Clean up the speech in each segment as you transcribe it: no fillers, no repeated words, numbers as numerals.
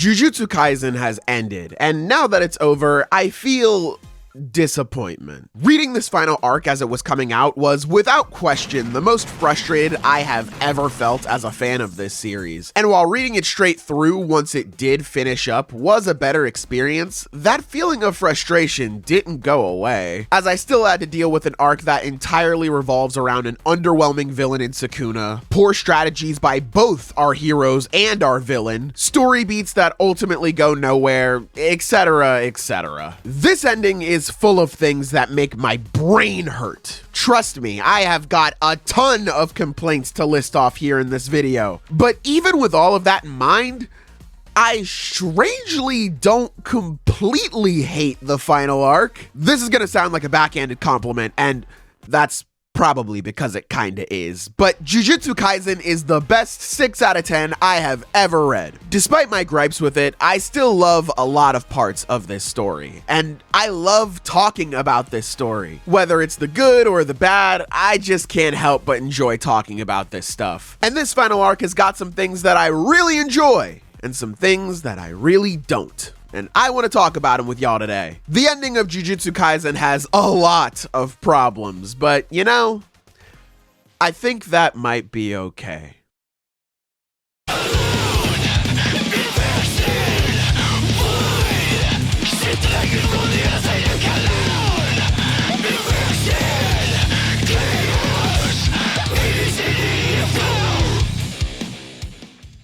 Jujutsu Kaisen has ended, and now that it's over, I feel disappointment. Reading this final arc as it was coming out was, without question, the most frustrated I have ever felt as a fan of this series. And while reading it straight through once it did finish up was a better experience, that feeling of frustration didn't go away, as I still had to deal with an arc that entirely revolves around an underwhelming villain in Sukuna, poor strategies by both our heroes and our villain, story beats that ultimately go nowhere, etc, etc. This ending is full of things that make my brain hurt. Trust me, I have got a ton of complaints to list off here in this video. But even with all of that in mind, I strangely don't completely hate the final arc. This is gonna sound like a backhanded compliment, and that's probably because it kinda is, but Jujutsu Kaisen is the best 6 out of 10 I have ever read. Despite my gripes with it, I still love a lot of parts of this story, and I love talking about this story. Whether it's the good or the bad, I just can't help but enjoy talking about this stuff. And this final arc has got some things that I really enjoy, and some things that I really don't. And I want to talk about them with y'all today. The ending of Jujutsu Kaisen has a lot of problems, but you know, I think that might be okay.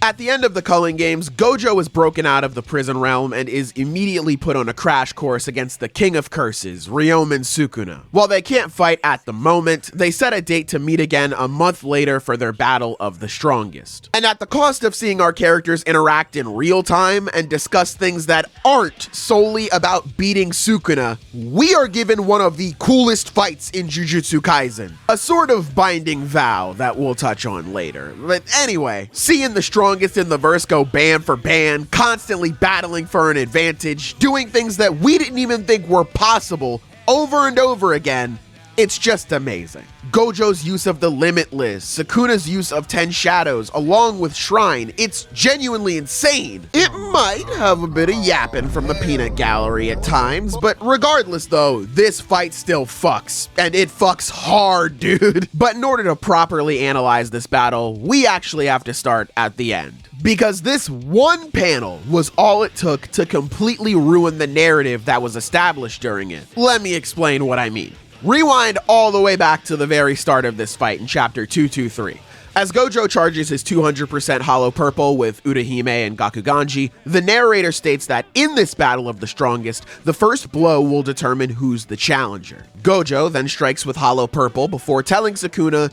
At the end of the Culling Games, Gojo is broken out of the prison realm and is immediately put on a crash course against the King of Curses, Ryomen Sukuna. While they can't fight at the moment, they set a date to meet again a month later for their battle of the strongest. And at the cost of seeing our characters interact in real time and discuss things that aren't solely about beating Sukuna, we are given one of the coolest fights in Jujutsu Kaisen. A sort of binding vow that we'll touch on later. But anyway, seeing the strongest in the verse go band for band, constantly battling for an advantage, doing things that we didn't even think were possible over and over again, it's just amazing. Gojo's use of the Limitless, Sukuna's use of 10 Shadows, along with Shrine, it's genuinely insane. It might have a bit of yapping from the peanut gallery at times, but regardless though, this fight still fucks. And it fucks hard, dude. But in order to properly analyze this battle, we actually have to start at the end. Because this one panel was all it took to completely ruin the narrative that was established during it. Let me explain what I mean. Rewind all the way back to the very start of this fight in chapter 223. As Gojo charges his 200% Hollow Purple with Urahime and Gakuganji, the narrator states that in this battle of the strongest, the first blow will determine who's the challenger. Gojo then strikes with Hollow Purple before telling Sukuna,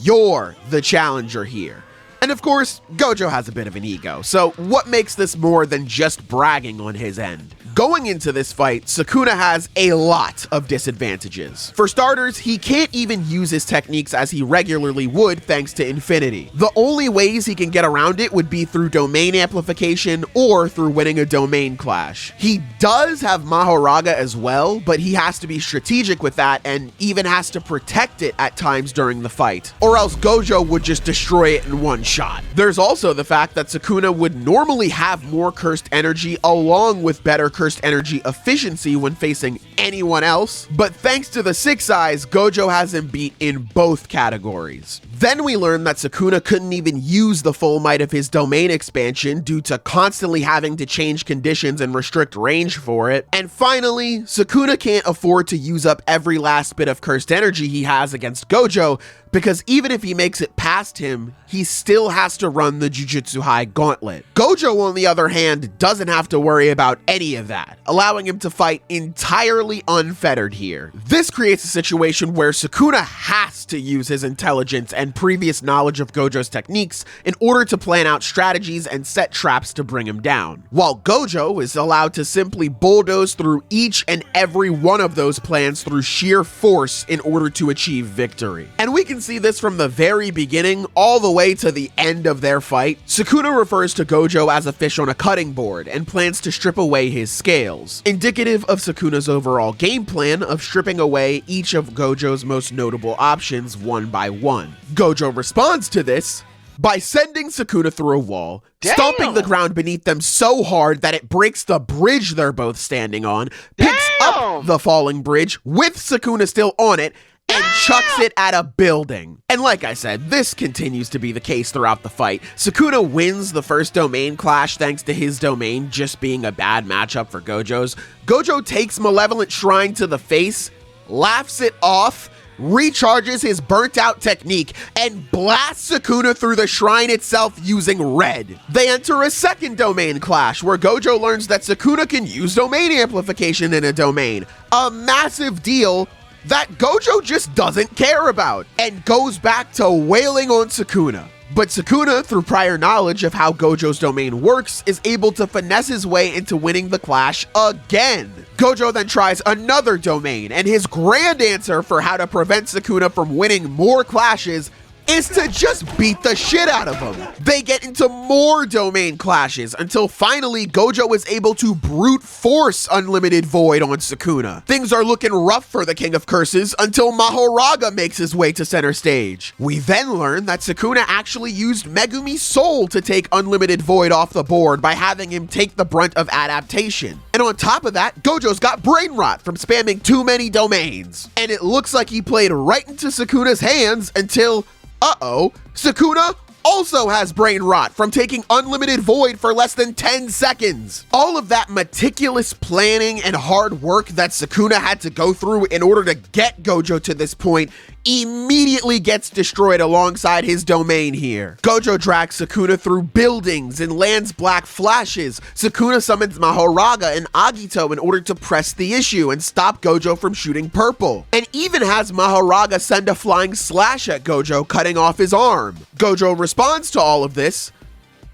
"You're the challenger here." And of course, Gojo has a bit of an ego, so what makes this more than just bragging on his end? Going into this fight, Sukuna has a lot of disadvantages. For starters, he can't even use his techniques as he regularly would thanks to Infinity. The only ways he can get around it would be through domain amplification or through winning a domain clash. He does have Mahoraga as well, but he has to be strategic with that and even has to protect it at times during the fight, or else Gojo would just destroy it in one shot. There's also the fact that Sukuna would normally have more cursed energy along with better cursed energy efficiency when facing anyone else, but thanks to the Six Eyes, Gojo has him beat in both categories. Then we learn that Sukuna couldn't even use the full might of his domain expansion due to constantly having to change conditions and restrict range for it. And finally, Sukuna can't afford to use up every last bit of cursed energy he has against Gojo, because even if he makes it past him, he still has to run the Jujutsu High Gauntlet. Gojo, on the other hand, doesn't have to worry about any of that, allowing him to fight entirely unfettered here. This creates a situation where Sukuna has to use his intelligence and previous knowledge of Gojo's techniques in order to plan out strategies and set traps to bring him down, while Gojo is allowed to simply bulldoze through each and every one of those plans through sheer force in order to achieve victory. And we can see this from the very beginning all the way to the end of their fight. Sukuna refers to Gojo as a fish on a cutting board and plans to strip away his scales, indicative of Sukuna's overall game plan of stripping away each of Gojo's most notable options one by one. Gojo responds to this by sending Sukuna through a wall, stomping the ground beneath them so hard that it breaks the bridge they're both standing on, picks up the falling bridge with Sukuna still on it, and chucks it at a building. And like I said, this continues to be the case throughout the fight. Sukuna wins the first domain clash thanks to his domain just being a bad matchup for Gojo's. Gojo takes Malevolent Shrine to the face, laughs it off, recharges his burnt out technique, and blasts Sukuna through the shrine itself using red. They enter a second domain clash where Gojo learns that Sukuna can use domain amplification in a domain. A massive deal that Gojo just doesn't care about and goes back to wailing on Sukuna. But Sukuna, through prior knowledge of how Gojo's domain works, is able to finesse his way into winning the clash again. Gojo then tries another domain, and his grand answer for how to prevent Sukuna from winning more clashes is to just beat the shit out of him. They get into more domain clashes until finally Gojo is able to brute force Unlimited Void on Sukuna. Things are looking rough for the King of Curses until Mahoraga makes his way to center stage. We then learn that Sukuna actually used Megumi's soul to take Unlimited Void off the board by having him take the brunt of adaptation. And on top of that, Gojo's got Brainrot from spamming too many domains. And it looks like he played right into Sukuna's hands until Sukuna also has brain rot from taking Unlimited Void for less than 10 seconds. All of that meticulous planning and hard work that Sukuna had to go through in order to get Gojo to this point immediately gets destroyed alongside his domain here. Gojo drags Sukuna through buildings and lands black flashes. Sukuna summons Mahoraga and Agito in order to press the issue and stop Gojo from shooting purple, and even has Mahoraga send a flying slash at Gojo, cutting off his arm. Gojo responds to all of this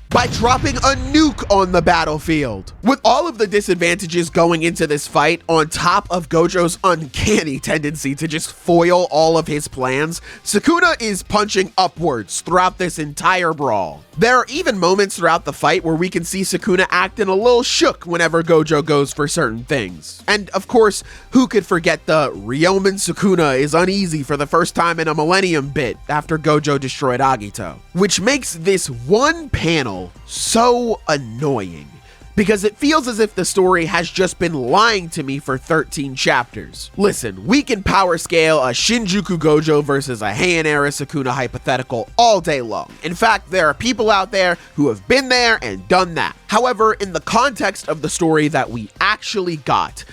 by dropping a nuke on the battlefield. With all of the disadvantages going into this fight, on top of Gojo's uncanny tendency to just foil all of his plans, Sukuna is punching upwards throughout this entire brawl. There are even moments throughout the fight where we can see Sukuna acting a little shook whenever Gojo goes for certain things. And of course, who could forget the Ryomen Sukuna is uneasy for the first time in a millennium bit after Gojo destroyed Agito, which makes this one panel so annoying because it feels as if the story has just been lying to me for 13 chapters. Listen, we can power scale a Shinjuku Gojo versus a Heian era Sukuna hypothetical all day long. In fact, there are people out there who have been there and done that. However, in the context of the story that we actually got,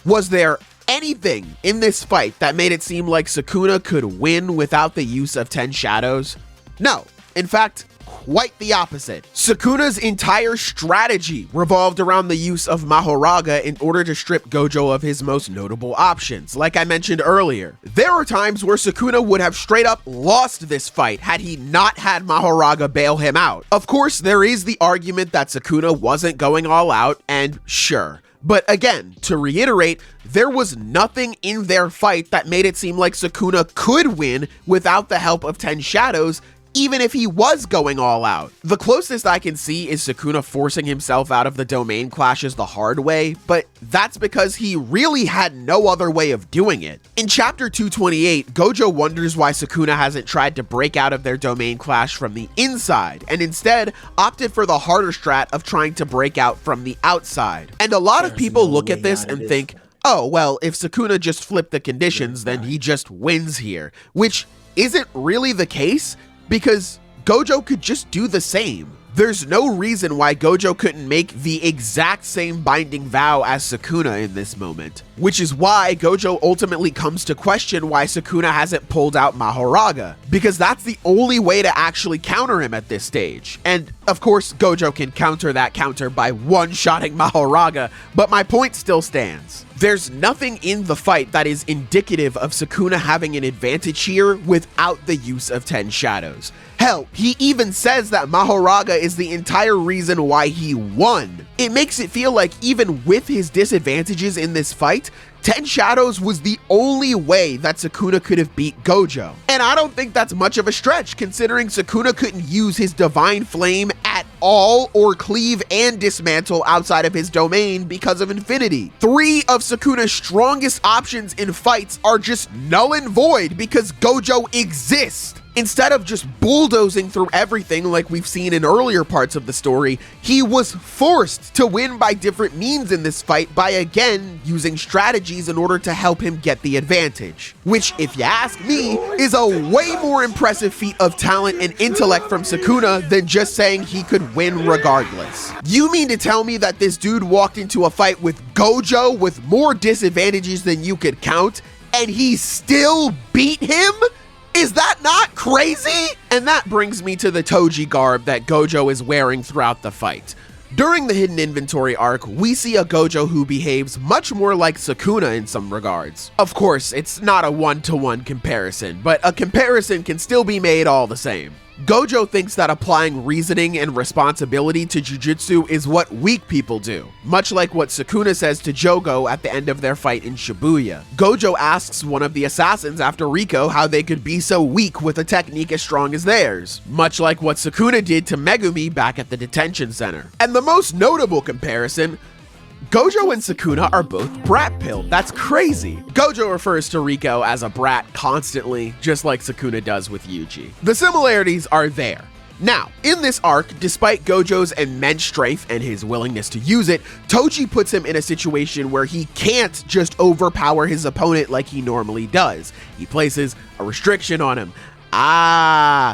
was there anything in this fight that made it seem like Sukuna could win without the use of 10 Shadows? No. In fact, quite the opposite. Sukuna's entire strategy revolved around the use of Mahoraga in order to strip Gojo of his most notable options. Like I mentioned earlier, there are times where Sukuna would have straight up lost this fight had he not had Mahoraga bail him out. Of course, there is the argument that Sukuna wasn't going all out, and sure. But again, to reiterate, there was nothing in their fight that made it seem like Sukuna could win without the help of 10 Shadows, even if he was going all out. The closest I can see is Sukuna forcing himself out of the domain clashes the hard way, but that's because he really had no other way of doing it. In chapter 228, Gojo wonders why Sukuna hasn't tried to break out of their domain clash from the inside, and instead opted for the harder strat of trying to break out from the outside. And a lot of people look at this and think, oh, well, if Sukuna just flipped the conditions, then he just wins here, which isn't really the case, because Gojo could just do the same. There's no reason why Gojo couldn't make the exact same binding vow as Sukuna in this moment, which is why Gojo ultimately comes to question why Sukuna hasn't pulled out Mahoraga, because that's the only way to actually counter him at this stage. And of course, Gojo can counter that counter by one-shotting Mahoraga, but my point still stands. There's nothing in the fight that is indicative of Sukuna having an advantage here without the use of 10 Shadows. Hell, he even says that Mahoraga is the entire reason why he won. It makes it feel like even with his disadvantages in this fight, 10 Shadows was the only way that Sukuna could have beat Gojo. And I don't think that's much of a stretch, considering Sukuna couldn't use his Divine Flame at all or cleave and dismantle outside of his domain because of Infinity. 3 of Sukuna's strongest options in fights are just null and void because Gojo exists. Instead of just bulldozing through everything like we've seen in earlier parts of the story, he was forced to win by different means in this fight by again using strategies in order to help him get the advantage. Which, if you ask me, is a way more impressive feat of talent and intellect from Sukuna than just saying he could win regardless. You mean to tell me that this dude walked into a fight with Gojo with more disadvantages than you could count, and he still beat him? Is that not crazy? And that brings me to the Toji garb that Gojo is wearing throughout the fight. During the hidden inventory arc, we see a Gojo who behaves much more like Sukuna in some regards. Of course, it's not a one-to-one comparison, but a comparison can still be made all the same. Gojo thinks that applying reasoning and responsibility to Jujutsu is what weak people do, much like what Sukuna says to Jogo at the end of their fight in Shibuya. Gojo asks one of the assassins after Riko how they could be so weak with a technique as strong as theirs, much like what Sukuna did to Megumi back at the detention center. And the most notable comparison, Gojo and Sukuna are both brat-pilled. That's crazy. Gojo refers to Riko as a brat constantly, just like Sukuna does with Yuji. The similarities are there. Now, in this arc, despite Gojo's immense strength and his willingness to use it, Toji puts him in a situation where he can't just overpower his opponent like he normally does. He places a restriction on him.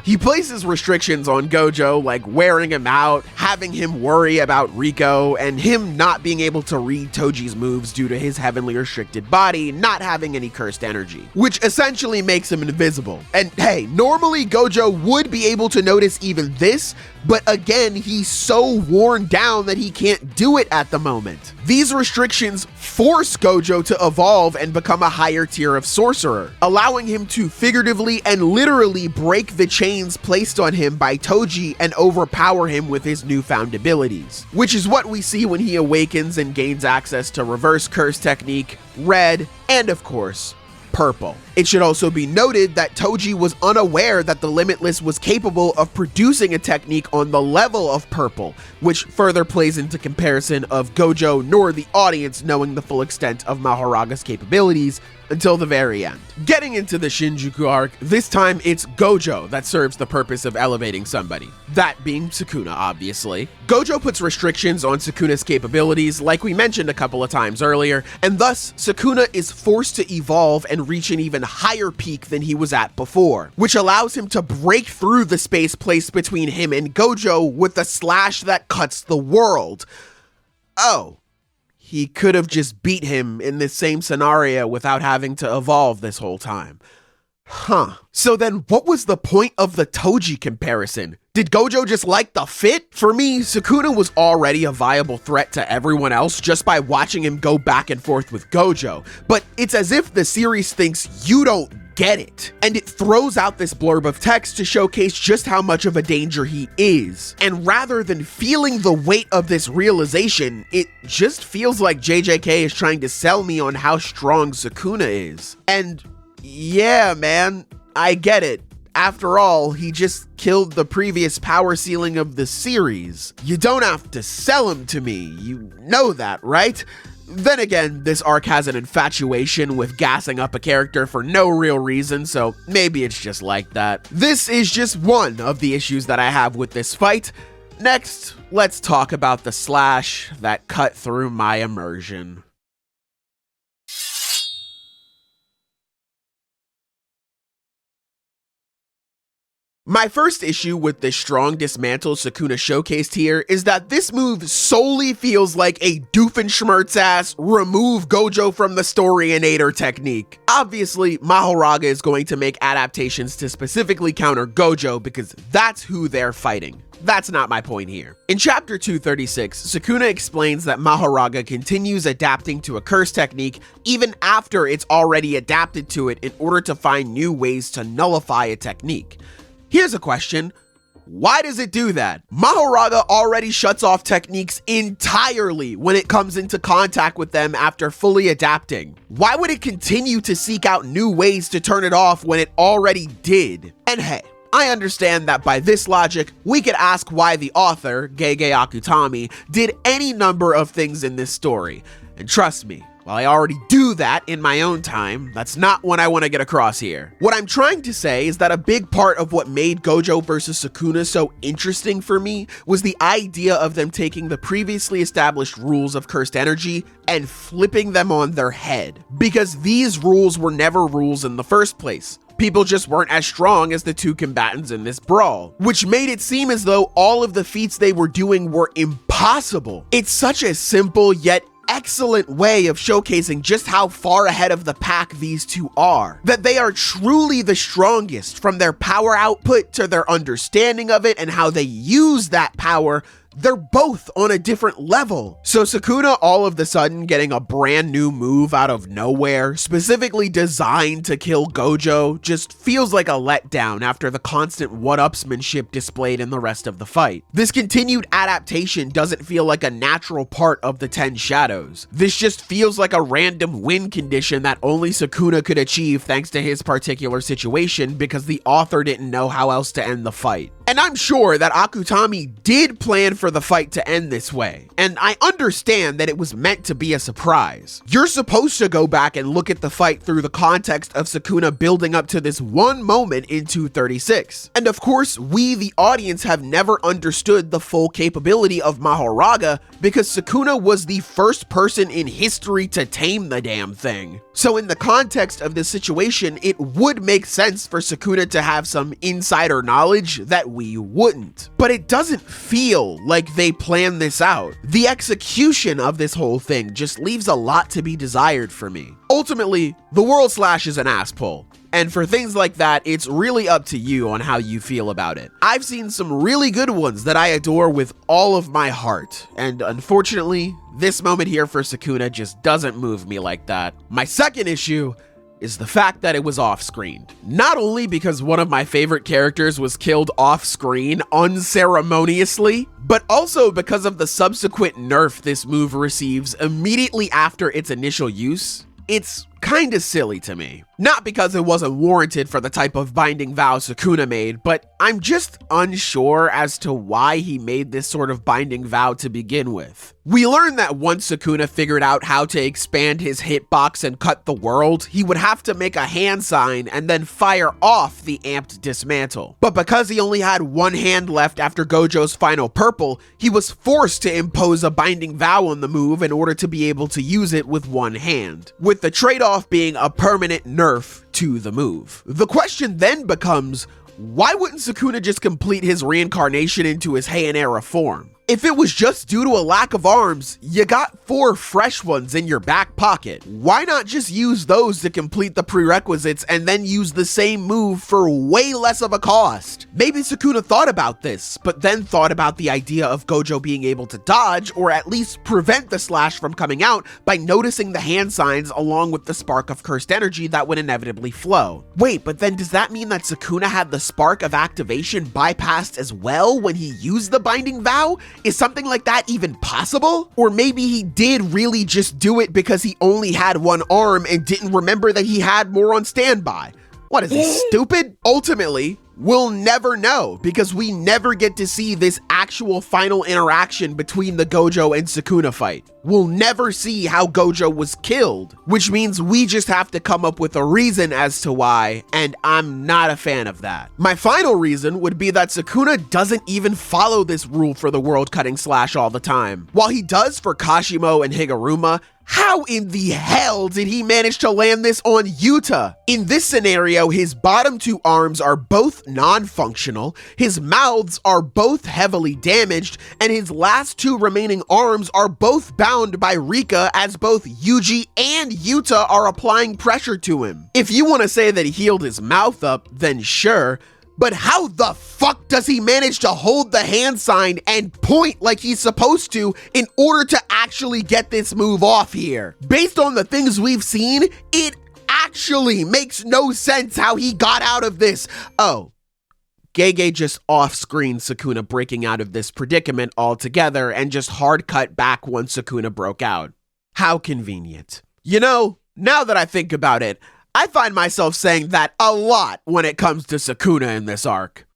He places restrictions on Gojo, like wearing him out, having him worry about Riko, and him not being able to read Toji's moves due to his heavenly restricted body not having any cursed energy, which essentially makes him invisible. And hey, normally Gojo would be able to notice even this, but again, he's so worn down that he can't do it at the moment. These restrictions force Gojo to evolve and become a higher tier of sorcerer, allowing him to figuratively and literally break the chains placed on him by Toji and overpower him with his newfound abilities, which is what we see when he awakens and gains access to reverse curse technique, red, and of course, purple. It should also be noted that Toji was unaware that the Limitless was capable of producing a technique on the level of purple, which further plays into comparison of Gojo nor the audience knowing the full extent of Mahoraga's capabilities until the very end. Getting into the Shinjuku arc, this time it's Gojo that serves the purpose of elevating somebody. That being Sukuna, obviously. Gojo puts restrictions on Sukuna's capabilities, like we mentioned a couple of times earlier, and thus Sukuna is forced to evolve and reach an even higher peak than he was at before, which allows him to break through the space placed between him and Gojo with a slash that cuts the world. Oh. He could have just beat him in this same scenario without having to evolve this whole time. So then what was the point of the Toji comparison? Did Gojo just like the fit? For me, Sukuna was already a viable threat to everyone else just by watching him go back and forth with Gojo, but it's as if the series thinks you don't get it, and it throws out this blurb of text to showcase just how much of a danger he is. And rather than feeling the weight of this realization, it just feels like JJK is trying to sell me on how strong Sukuna is. And yeah, man, I get it. After all, he just killed the previous power ceiling of the series. You don't have to sell him to me, you know that, right? Then again, this arc has an infatuation with gassing up a character for no real reason, so maybe it's just like that. This is just one of the issues that I have with this fight. Next, let's talk about the slash that cut through my immersion. My first issue with the strong dismantle Sukuna showcased here is that this move solely feels like a Doofenshmirtz-ass remove Gojo from the story-inator technique. Obviously, Mahoraga is going to make adaptations to specifically counter Gojo because that's who they're fighting. That's not my point here. In chapter 236, Sukuna explains that Mahoraga continues adapting to a curse technique even after it's already adapted to it in order to find new ways to nullify a technique. Here's a question. Why does it do that? Mahoraga already shuts off techniques entirely when it comes into contact with them after fully adapting. Why would it continue to seek out new ways to turn it off when it already did? And hey, I understand that by this logic, we could ask why the author, Gege Akutami, did any number of things in this story. And trust me, While I already do that in my own time, that's not what I want to get across here. What I'm trying to say is that a big part of what made Gojo vs Sukuna so interesting for me was the idea of them taking the previously established rules of cursed energy and flipping them on their head. Because these rules were never rules in the first place. People just weren't as strong as the two combatants in this brawl, which made it seem as though all of the feats they were doing were impossible. It's such a simple yet excellent way of showcasing just how far ahead of the pack these two are. That they are truly the strongest, from their power output to their understanding of it and how they use that power. They're both on a different level. So Sukuna all of the sudden getting a brand new move out of nowhere, specifically designed to kill Gojo, just feels like a letdown after the constant one-upsmanship displayed in the rest of the fight. This continued adaptation doesn't feel like a natural part of the 10 Shadows. This just feels like a random win condition that only Sukuna could achieve thanks to his particular situation because the author didn't know how else to end the fight. And I'm sure that Akutami did plan for the fight to end this way, and I understand that it was meant to be a surprise. You're supposed to go back and look at the fight through the context of Sukuna building up to this one moment in 236. And of course, we, the audience, have never understood the full capability of Mahoraga because Sukuna was the first person in history to tame the damn thing. So in the context of this situation, it would make sense for Sukuna to have some insider knowledge that we wouldn't. But it doesn't feel like they planned this out. The execution of this whole thing just leaves a lot to be desired for me. Ultimately, the World Slash is an ass pull. And for things like that, it's really up to you on how you feel about it. I've seen some really good ones that I adore with all of my heart, and unfortunately, this moment here for Sukuna just doesn't move me like that. My second issue is the fact that it was off-screen. Not only because one of my favorite characters was killed off-screen unceremoniously, but also because of the subsequent nerf this move receives immediately after its initial use. It's kinda silly to me. Not because it wasn't warranted for the type of binding vow Sukuna made, but I'm just unsure as to why he made this sort of binding vow to begin with. We learned that once Sukuna figured out how to expand his hitbox and cut the world, he would have to make a hand sign and then fire off the amped dismantle. But because he only had one hand left after Gojo's final purple, he was forced to impose a binding vow on the move in order to be able to use it with one hand, with the trade-off being a permanent nerf to the move. The question then becomes, why wouldn't Sukuna just complete his reincarnation into his Heian era form? If it was just due to a lack of arms, you got 4 fresh ones in your back pocket. Why not just use those to complete the prerequisites and then use the same move for way less of a cost? Maybe Sukuna thought about this, but then thought about the idea of Gojo being able to dodge or at least prevent the slash from coming out by noticing the hand signs along with the spark of cursed energy that would inevitably flow. Wait, but then does that mean that Sukuna had the spark of activation bypassed as well when he used the binding vow? Is something like that even possible? Or maybe he did really just do it because he only had one arm and didn't remember that he had more on standby. What is he, stupid? Ultimately, we'll never know because we never get to see this actual final interaction between the Gojo and Sukuna fight. We'll never see how Gojo was killed, which means we just have to come up with a reason as to why, and I'm not a fan of that. My final reason would be that Sukuna doesn't even follow this rule for the world-cutting slash all the time. While he does for Kashimo and Higuruma, how in the hell did he manage to land this on Yuta? In this scenario, his bottom 2 arms are both non-functional, his mouths are both heavily damaged, and his last 2 remaining arms are both bound by Rika as both Yuji and Yuta are applying pressure to him. If you want to say that he healed his mouth up, then sure. But how the fuck does he manage to hold the hand sign and point like he's supposed to in order to actually get this move off here? Based on the things we've seen, it actually makes no sense how he got out of this. Oh, Gege just off-screened Sukuna breaking out of this predicament altogether and just hard cut back once Sukuna broke out. How convenient. You know, now that I think about it, I find myself saying that a lot when it comes to Sukuna in this arc.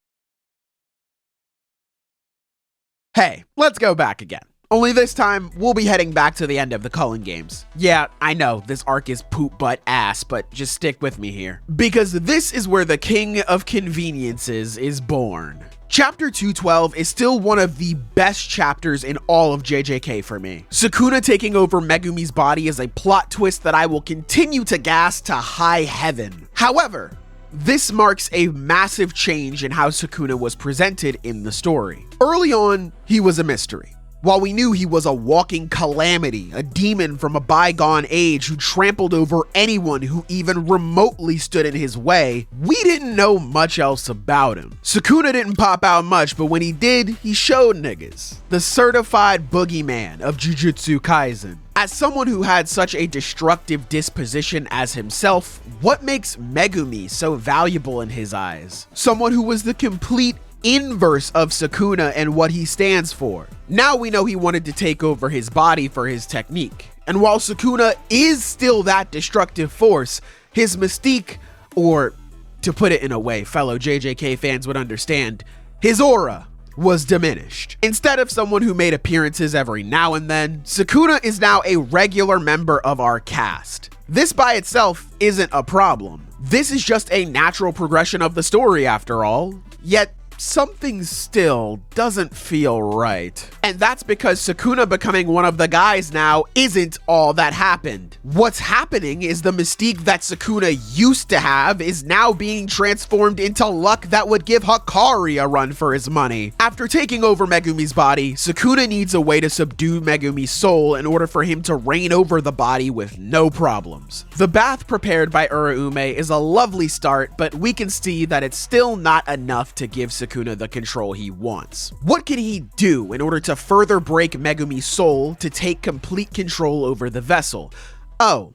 Hey, let's go back again. Only this time, we'll be heading back to the end of the Culling Games. Yeah, I know, this arc is poop butt ass, but just stick with me here. Because this is where the King of Conveniences is born. Chapter 212 is still one of the best chapters in all of JJK for me. Sukuna taking over Megumi's body is a plot twist that I will continue to gas to high heaven. However, this marks a massive change in how Sukuna was presented in the story. Early on, he was a mystery. While we knew he was a walking calamity, a demon from a bygone age who trampled over anyone who even remotely stood in his way, we didn't know much else about him. Sukuna didn't pop out much, but when he did, he showed niggas. The certified boogeyman of Jujutsu Kaisen. As someone who had such a destructive disposition as himself, what makes Megumi so valuable in his eyes? Someone who was the complete inverse of Sukuna and what he stands for. Now we know he wanted to take over his body for his technique. And while Sukuna is still that destructive force, his mystique, or to put it in a way fellow JJK fans would understand, his aura was diminished. Instead of someone who made appearances every now and then, Sukuna is now a regular member of our cast. This by itself isn't a problem. This is just a natural progression of the story after all. Yet, something still doesn't feel right. And that's because Sukuna becoming one of the guys now isn't all that happened. What's happening is the mystique that Sukuna used to have is now being transformed into luck that would give Hakari a run for his money. After taking over Megumi's body, Sukuna needs a way to subdue Megumi's soul in order for him to reign over the body with no problems. The bath prepared by Uraume is a lovely start, but we can see that it's still not enough to give Sukuna the control he wants. What can he do in order to further break Megumi's soul to take complete control over the vessel? Oh,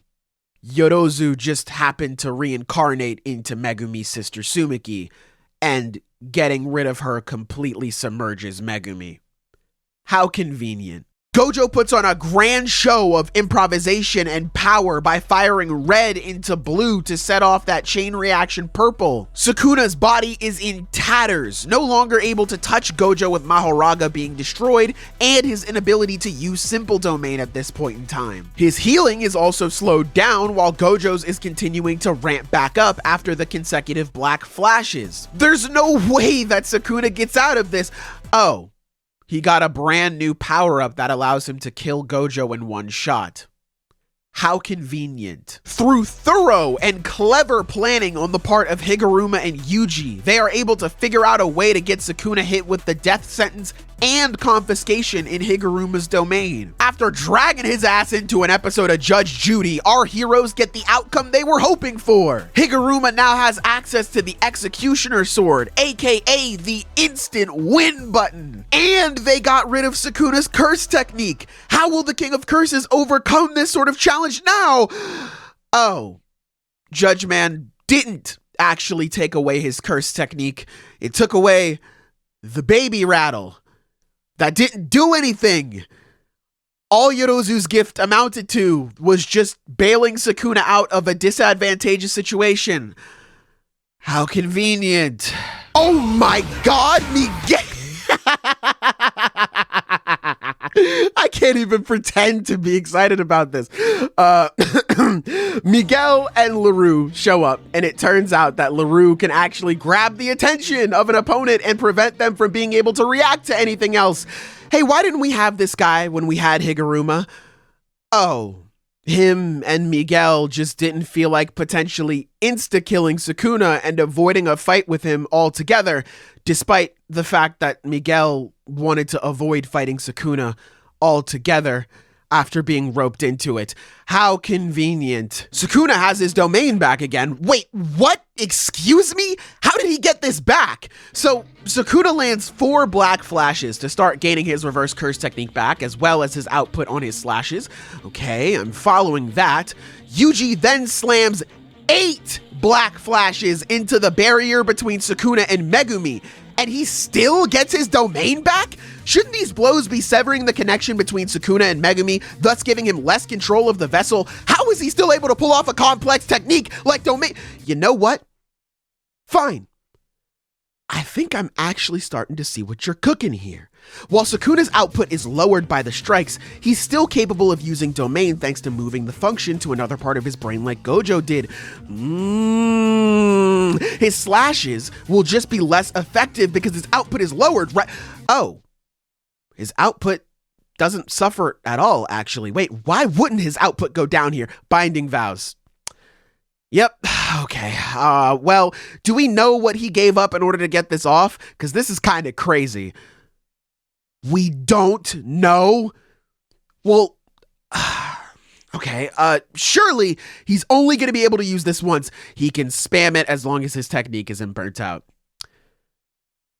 Yorozu just happened to reincarnate into Megumi's sister Sumiki, and getting rid of her completely submerges Megumi. How convenient. Gojo puts on a grand show of improvisation and power by firing red into blue to set off that chain reaction purple. Sukuna's body is in tatters, no longer able to touch Gojo with Mahoraga being destroyed and his inability to use simple domain at this point in time. His healing is also slowed down while Gojo's is continuing to ramp back up after the consecutive black flashes. There's no way that Sukuna gets out of this. Oh. He got a brand new power-up that allows him to kill Gojo in one shot. How convenient. Through thorough and clever planning on the part of Higuruma and Yuji, they are able to figure out a way to get Sukuna hit with the death sentence and confiscation in Higuruma's domain. After dragging his ass into an episode of Judge Judy, our heroes get the outcome they were hoping for. Higuruma now has access to the Executioner Sword, aka the instant win button. And they got rid of Sukuna's curse technique. How will the King of Curses overcome this sort of challenge now? Oh, Judge Man didn't actually take away his curse technique. It took away the baby rattle. That didn't do anything. All Yorozu's gift amounted to was just bailing Sukuna out of a disadvantageous situation. How convenient. Oh my god, Miguel! I can't even pretend to be excited about this. Miguel and LaRue show up, and it turns out that LaRue can actually grab the attention of an opponent and prevent them from being able to react to anything else. Hey, why didn't we have this guy when we had Higuruma? Oh, him and Miguel just didn't feel like potentially insta-killing Sukuna and avoiding a fight with him altogether, despite the fact that Miguel wanted to avoid fighting Sukuna altogether after being roped into it. How convenient. Sukuna has his domain back again. Wait, what? Excuse me? How did he get this back? So Sukuna lands 4 black flashes to start gaining his reverse curse technique back, as well as his output on his slashes. Okay, I'm following that. Yuji then slams 8 black flashes into the barrier between Sukuna and Megumi, and he still gets his domain back? Shouldn't these blows be severing the connection between Sukuna and Megumi, thus giving him less control of the vessel? How is he still able to pull off a complex technique like domain? You know what? Fine. I think I'm actually starting to see what you're cooking here. While Sukuna's output is lowered by the strikes, he's still capable of using domain thanks to moving the function to another part of his brain like Gojo did. His slashes will just be less effective because his output is lowered, right? Oh, his output doesn't suffer at all, actually. Wait, why wouldn't his output go down here? Binding vows. Yep, okay. Well, do we know what he gave up in order to get this off? Because this is kind of crazy. We don't know? Well, okay, surely he's only going to be able to use this once. He can spam it as long as his technique isn't burnt out.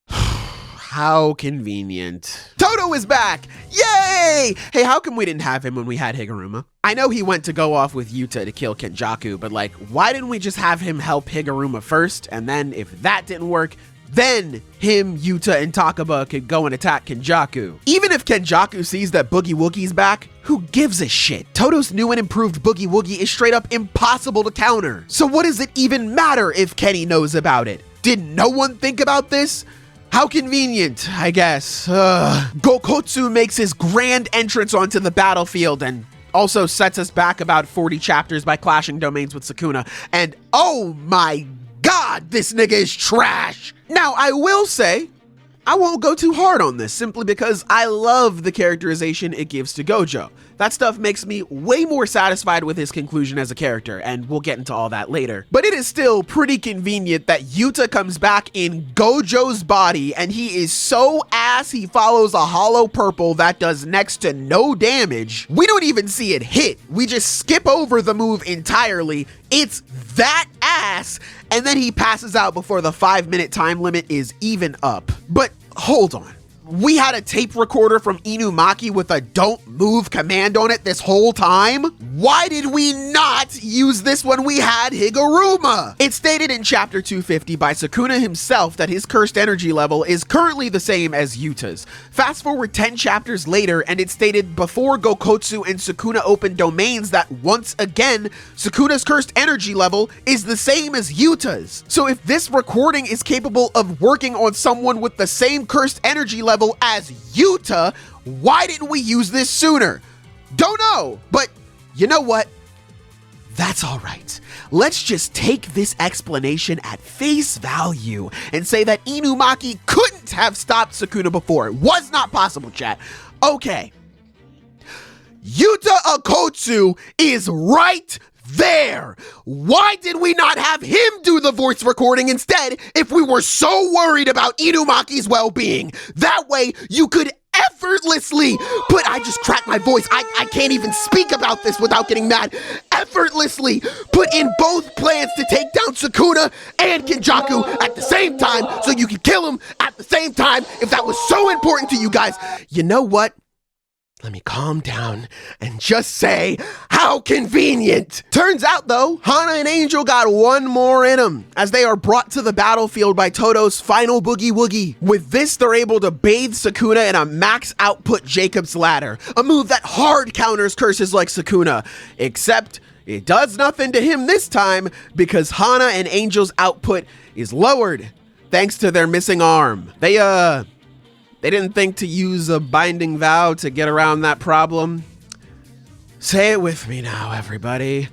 How convenient. Todo is back! Yay! Hey, how come we didn't have him when we had Higuruma? I know he went to go off with Yuta to kill Kenjaku, but like, why didn't we just have him help Higuruma first? And then if that didn't work, then him, Yuta, and Takaba could go and attack Kenjaku. Even if Kenjaku sees that Boogie Woogie's back, who gives a shit? Todo's new and improved Boogie Woogie is straight up impossible to counter. So what does it even matter if Kenny knows about it? Did no one think about this? How convenient, I guess. Okkotsu makes his grand entrance onto the battlefield and also sets us back about 40 chapters by clashing domains with Sukuna. And oh my God, this nigga is trash. Now, I will say, I won't go too hard on this simply because I love the characterization it gives to Gojo. That stuff makes me way more satisfied with his conclusion as a character, and we'll get into all that later. But it is still pretty convenient that Yuta comes back in Gojo's body, and he is so ass he follows a hollow purple that does next to no damage. We don't even see it hit. We just skip over the move entirely. It's that ass, and then he passes out before the 5-minute time limit is even up. But hold on. We had a tape recorder from Inumaki with a don't move command on it this whole time? Why did we not use this when we had Higuruma? It's stated in chapter 250 by Sukuna himself that his cursed energy level is currently the same as Yuta's. Fast forward 10 chapters later and it's stated before Okkotsu and Sukuna opened domains that once again, Sukuna's cursed energy level is the same as Yuta's. So if this recording is capable of working on someone with the same cursed energy level as Yuta, why didn't we use this sooner? Don't know, but you know what? That's all right. Let's just take this explanation at face value and say that Inumaki couldn't have stopped Sukuna before. It was not possible, chat. Okay. Yuta Okkotsu is right there. Why did we not have him do the voice recording instead if we were so worried about Inumaki's well-being? That way you could effortlessly put, I just cracked my voice. I can't even speak about this without getting mad. Effortlessly put in both plans to take down Sukuna and Kenjaku at the same time so you could kill him at the same time if that was so important to you guys. You know what? Let me calm down and just say, how convenient. Turns out though, Hana and Angel got one more in them as they are brought to the battlefield by Todo's final Boogie Woogie. With this, they're able to bathe Sukuna in a max output Jacob's Ladder, a move that hard counters curses like Sukuna, except it does nothing to him this time because Hana and Angel's output is lowered thanks to their missing arm. They didn't think to use a binding vow to get around that problem. Say it with me now, everybody.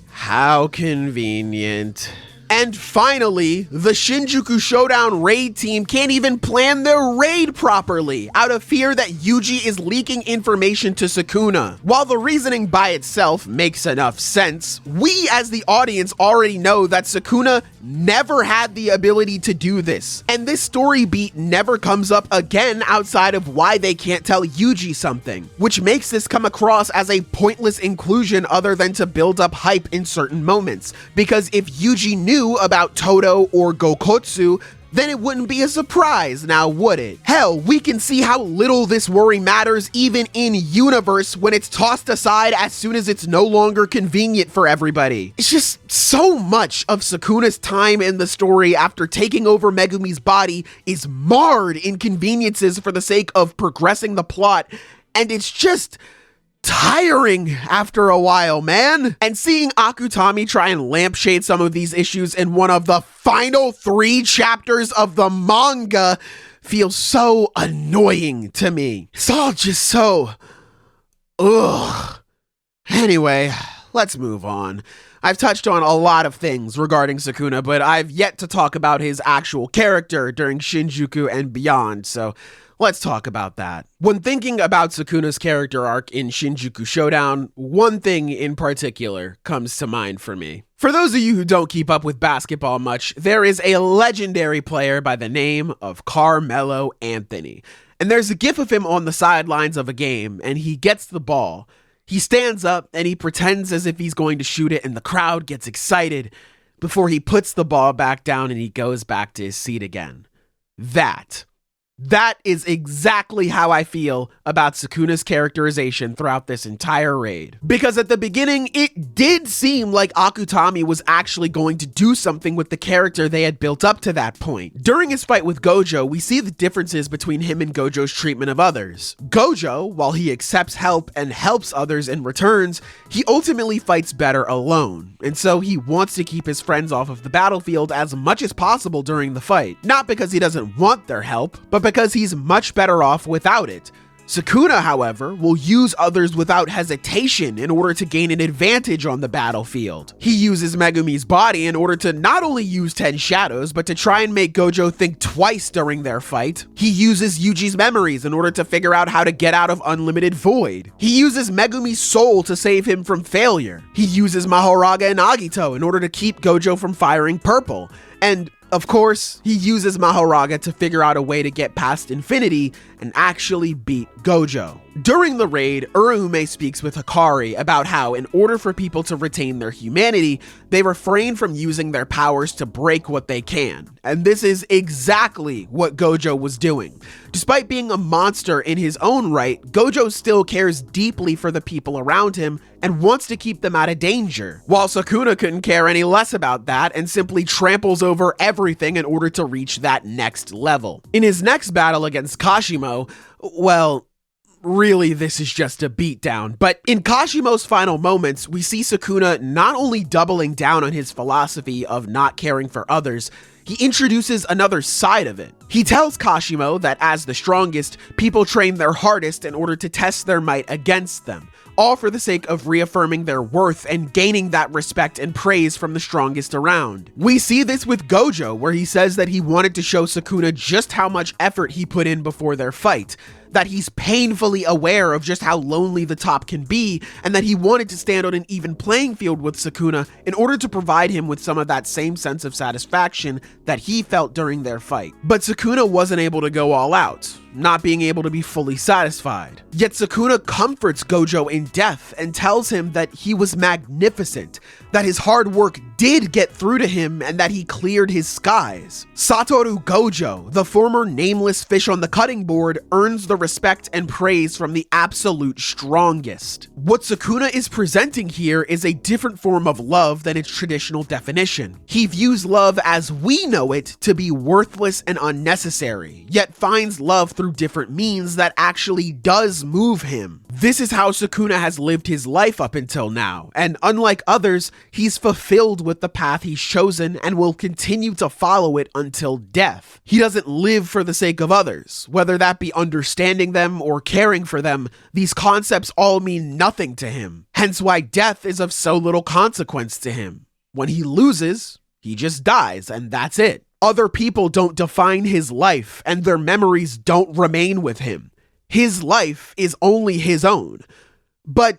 How convenient. And finally, the Shinjuku Showdown raid team can't even plan their raid properly out of fear that Yuji is leaking information to Sukuna. While the reasoning by itself makes enough sense, we as the audience already know that Sukuna never had the ability to do this. And this story beat never comes up again outside of why they can't tell Yuji something, which makes this come across as a pointless inclusion other than to build up hype in certain moments. Because if Yuji knew about Todo or Okkotsu, then it wouldn't be a surprise, now would it? Hell, we can see how little this worry matters even in universe when it's tossed aside as soon as it's no longer convenient for everybody. It's just so much of Sukuna's time in the story after taking over Megumi's body is marred inconveniences for the sake of progressing the plot, and it's just tiring after a while, man. And seeing Akutami try and lampshade some of these issues in one of the final 3 chapters of the manga feels so annoying to me. It's all just so... ugh. Anyway, let's move on. I've touched on a lot of things regarding Sukuna, but I've yet to talk about his actual character during Shinjuku and beyond, so let's talk about that. When thinking about Sukuna's character arc in Shinjuku Showdown, one thing in particular comes to mind for me. For those of you who don't keep up with basketball much, there is a legendary player by the name of Carmelo Anthony. And there's a gif of him on the sidelines of a game, and he gets the ball. He stands up and he pretends as if he's going to shoot it, and the crowd gets excited before he puts the ball back down and he goes back to his seat again. That is exactly how I feel about Sukuna's characterization throughout this entire raid. Because at the beginning, it did seem like Akutami was actually going to do something with the character they had built up to that point. During his fight with Gojo, we see the differences between him and Gojo's treatment of others. Gojo, while he accepts help and helps others in returns, he ultimately fights better alone. And so he wants to keep his friends off of the battlefield as much as possible during the fight. Not because he doesn't want their help, but because he's much better off without it. Sukuna, however, will use others without hesitation in order to gain an advantage on the battlefield. He uses Megumi's body in order to not only use 10 shadows, but to try and make Gojo think twice during their fight. He uses Yuji's memories in order to figure out how to get out of unlimited void. He uses Megumi's soul to save him from failure. He uses Mahoraga and Agito in order to keep Gojo from firing purple. And of course, he uses Mahoraga to figure out a way to get past infinity and actually beat Gojo. During the raid, Urume speaks with Hikari about how, in order for people to retain their humanity, they refrain from using their powers to break what they can. And this is exactly what Gojo was doing. Despite being a monster in his own right, Gojo still cares deeply for the people around him and wants to keep them out of danger, while Sukuna couldn't care any less about that and simply tramples over everything in order to reach that next level. In his next battle against Kashimo, well, really, this is just a beatdown, but in Kashimo's final moments, we see Sukuna not only doubling down on his philosophy of not caring for others, he introduces another side of it. He tells Kashimo that as the strongest, people train their hardest in order to test their might against them, all for the sake of reaffirming their worth and gaining that respect and praise from the strongest around. We see this with Gojo, where he says that he wanted to show Sukuna just how much effort he put in before their fight, that he's painfully aware of just how lonely the top can be, and that he wanted to stand on an even playing field with Sukuna in order to provide him with some of that same sense of satisfaction that he felt during their fight. But Sukuna wasn't able to go all out, not being able to be fully satisfied. Yet Sukuna comforts Gojo in death and tells him that he was magnificent, that his hard work did get through to him, and that he cleared his skies. Satoru Gojo, the former nameless fish on the cutting board, earns the respect and praise from the absolute strongest. What Sukuna is presenting here is a different form of love than its traditional definition. He views love as we know it to be worthless and unnecessary, yet finds love through different means that actually does move him. This is how Sukuna has lived his life up until now, and unlike others, he's fulfilled with the path he's chosen and will continue to follow it until death. He doesn't live for the sake of others, whether that be understanding them or caring for them. These concepts all mean nothing to him, hence why death is of so little consequence to him. When he loses, he just dies, and that's it. Other people don't define his life, and their memories don't remain with him. His life is only his own. But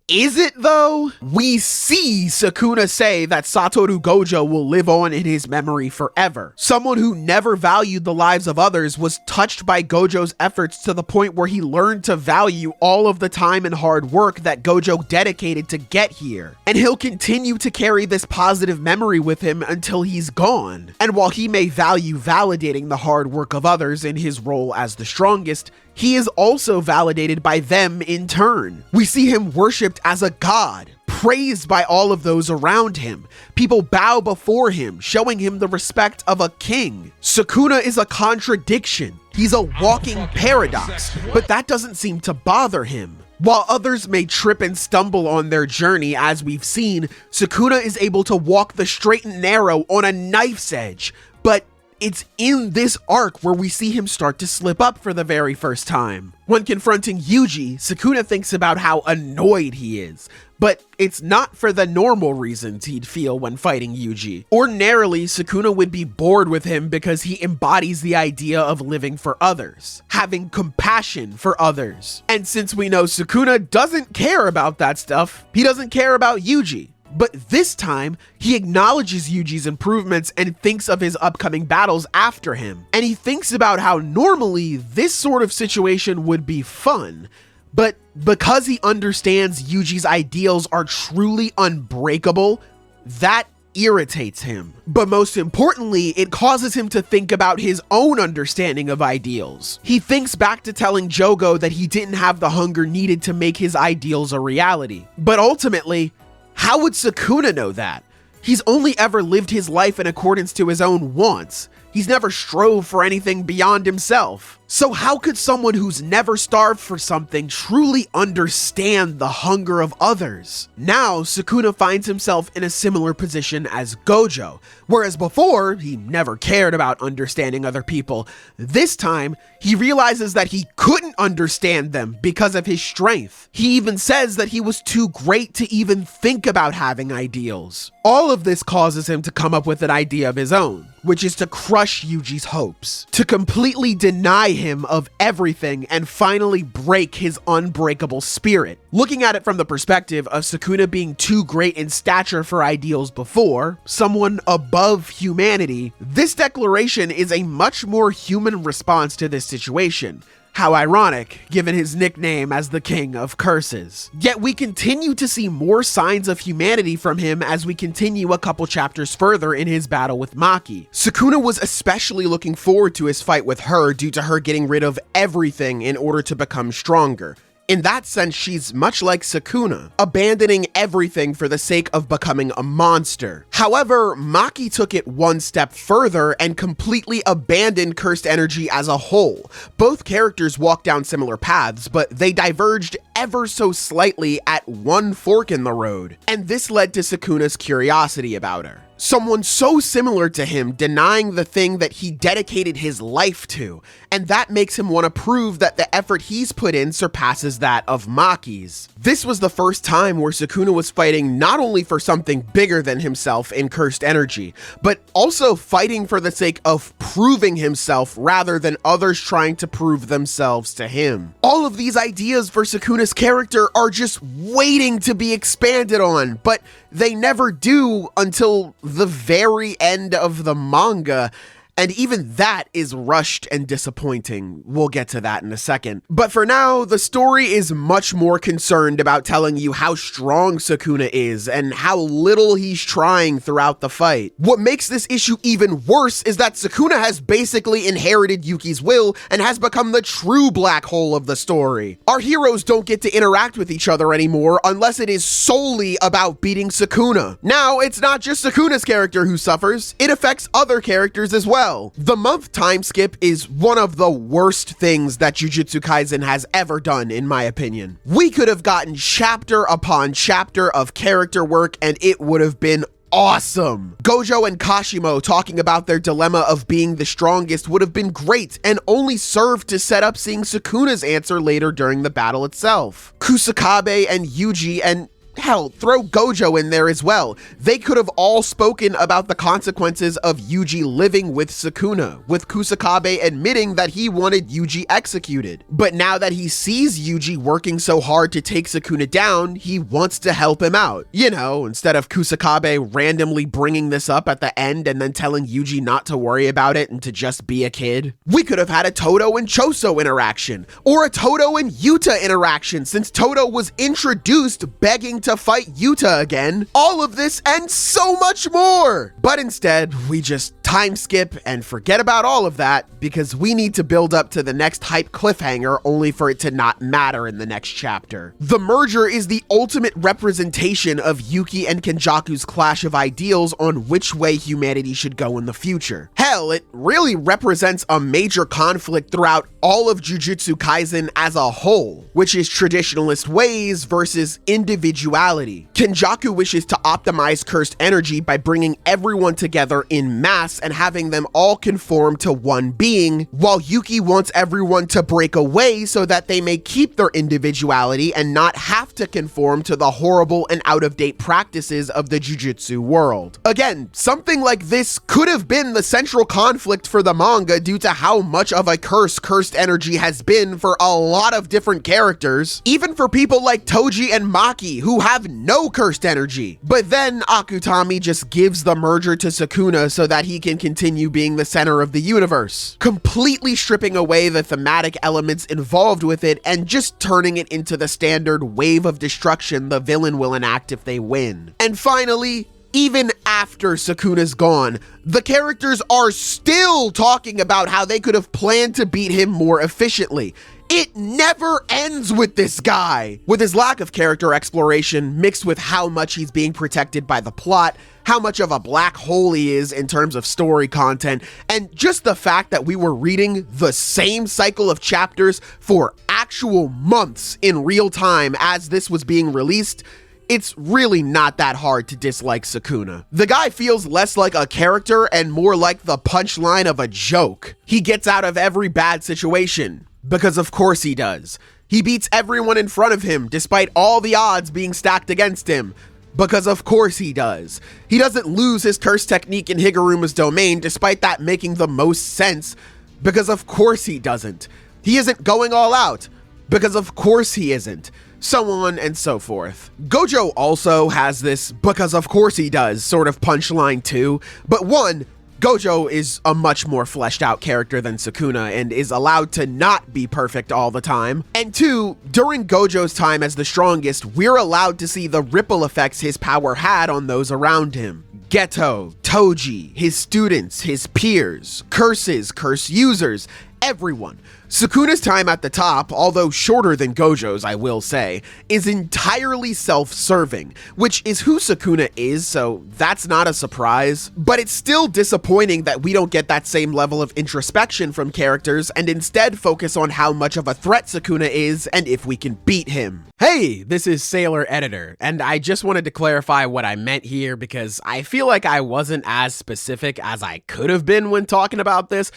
is it though? We see Sukuna say that Satoru Gojo will live on in his memory forever. Someone who never valued the lives of others was touched by Gojo's efforts to the point where he learned to value all of the time and hard work that Gojo dedicated to get here. And he'll continue to carry this positive memory with him until he's gone. And while he may value validating the hard work of others in his role as the strongest, he is also validated by them in turn. We see him worshipped as a god, praised by all of those around him. People bow before him, showing him the respect of a king. Sukuna is a contradiction. He's a walking paradox, but that doesn't seem to bother him. While others may trip and stumble on their journey, as we've seen, Sukuna is able to walk the straight and narrow on a knife's edge, but it's in this arc where we see him start to slip up for the very first time. When confronting Yuji, Sukuna thinks about how annoyed he is, but it's not for the normal reasons he'd feel when fighting Yuji. Ordinarily, Sukuna would be bored with him because he embodies the idea of living for others, having compassion for others. And since we know Sukuna doesn't care about that stuff, he doesn't care about Yuji. But this time, he acknowledges Yuji's improvements and thinks of his upcoming battles after him. And he thinks about how normally this sort of situation would be fun, but because he understands Yuji's ideals are truly unbreakable, that irritates him. But most importantly, it causes him to think about his own understanding of ideals. He thinks back to telling Jogo that he didn't have the hunger needed to make his ideals a reality. But ultimately, how would Sukuna know that? He's only ever lived his life in accordance to his own wants. He's never strove for anything beyond himself. So how could someone who's never starved for something truly understand the hunger of others? Now, Sukuna finds himself in a similar position as Gojo, whereas before, he never cared about understanding other people. This time, he realizes that he couldn't understand them because of his strength. He even says that he was too great to even think about having ideals. All of this causes him to come up with an idea of his own, which is to crush Yuji's hopes, to completely deny him of everything and finally break his unbreakable spirit. Looking at it from the perspective of Sukuna being too great in stature for ideals before, someone above humanity, this declaration is a much more human response to this situation. How ironic, given his nickname as the King of Curses. Yet we continue to see more signs of humanity from him as we continue a couple chapters further in his battle with Maki. Sukuna was especially looking forward to his fight with her due to her getting rid of everything in order to become stronger. In that sense, she's much like Sukuna, abandoning everything for the sake of becoming a monster. However, Maki took it one step further and completely abandoned cursed energy as a whole. Both characters walked down similar paths, but they diverged ever so slightly at one fork in the road. And this led to Sukuna's curiosity about her. Someone so similar to him denying the thing that he dedicated his life to, and that makes him want to prove that the effort he's put in surpasses that of Maki's. This was the first time where Sukuna was fighting not only for something bigger than himself in cursed energy, but also fighting for the sake of proving himself rather than others trying to prove themselves to him. All of these ideas for Sukuna's character are just waiting to be expanded on, but they never do until the very end of the manga, and even that is rushed and disappointing. We'll get to that in a second. But for now, the story is much more concerned about telling you how strong Sukuna is and how little he's trying throughout the fight. What makes this issue even worse is that Sukuna has basically inherited Yuki's will and has become the true black hole of the story. Our heroes don't get to interact with each other anymore unless it is solely about beating Sukuna. Now, it's not just Sukuna's character who suffers, it affects other characters as well. The month time skip is one of the worst things that Jujutsu Kaisen has ever done, in my opinion. We could have gotten chapter upon chapter of character work and it would have been awesome. Gojo and Kashimo talking about their dilemma of being the strongest would have been great and only served to set up seeing Sukuna's answer later during the battle itself. Kusakabe and Yuji, and hell, throw Gojo in there as well. They could have all spoken about the consequences of Yuji living with Sukuna, with Kusakabe admitting that he wanted Yuji executed. But now that he sees Yuji working so hard to take Sukuna down, he wants to help him out. You know, instead of Kusakabe randomly bringing this up at the end and then telling Yuji not to worry about it and to just be a kid. We could have had a Todo and Choso interaction, or a Todo and Yuta interaction since Todo was introduced begging to fight Yuta again. All of this and so much more. But instead, we just time skip and forget about all of that because we need to build up to the next hype cliffhanger only for it to not matter in the next chapter. The merger is the ultimate representation of Yuki and Kenjaku's clash of ideals on which way humanity should go in the future. Hell, it really represents a major conflict throughout all of Jujutsu Kaisen as a whole, which is traditionalist ways versus individuality individuality. Kenjaku wishes to optimize cursed energy by bringing everyone together in mass and having them all conform to one being, while Yuki wants everyone to break away so that they may keep their individuality and not have to conform to the horrible and out-of-date practices of the Jujutsu world. Again, something like this could have been the central conflict for the manga due to how much of a curse cursed energy has been for a lot of different characters, even for people like Toji and Maki who have no cursed energy. But then Akutami just gives the merger to Sukuna so that he can continue being the center of the universe, completely stripping away the thematic elements involved with it and just turning it into the standard wave of destruction the villain will enact if they win. And finally, even after Sukuna's gone, the characters are still talking about how they could have planned to beat him more efficiently. It never ends with this guy. With his lack of character exploration mixed with how much he's being protected by the plot, how much of a black hole he is in terms of story content, and just the fact that we were reading the same cycle of chapters for actual months in real time as this was being released, it's really not that hard to dislike Sukuna. The guy feels less like a character and more like the punchline of a joke. He gets out of every bad situation, because of course he does. He beats everyone in front of him despite all the odds being stacked against him, because of course he does. He doesn't lose his curse technique in Higuruma's domain despite that making the most sense, because of course he doesn't. He isn't going all out, because of course he isn't. So on and so forth. Gojo also has this because of course he does sort of punchline too, but one, Gojo is a much more fleshed out character than Sukuna and is allowed to not be perfect all the time. And two, during Gojo's time as the strongest, we're allowed to see the ripple effects his power had on those around him. Geto, Toji, his students, his peers, curses, curse users, everyone. Sukuna's time at the top, although shorter than Gojo's, I will say, is entirely self-serving, which is who Sukuna is, so that's not a surprise. But it's still disappointing that we don't get that same level of introspection from characters and instead focus on how much of a threat Sukuna is and if we can beat him. Hey, this is Sailor Editor, and I just wanted to clarify what I meant here because I feel like I wasn't as specific as I could have been when talking about this.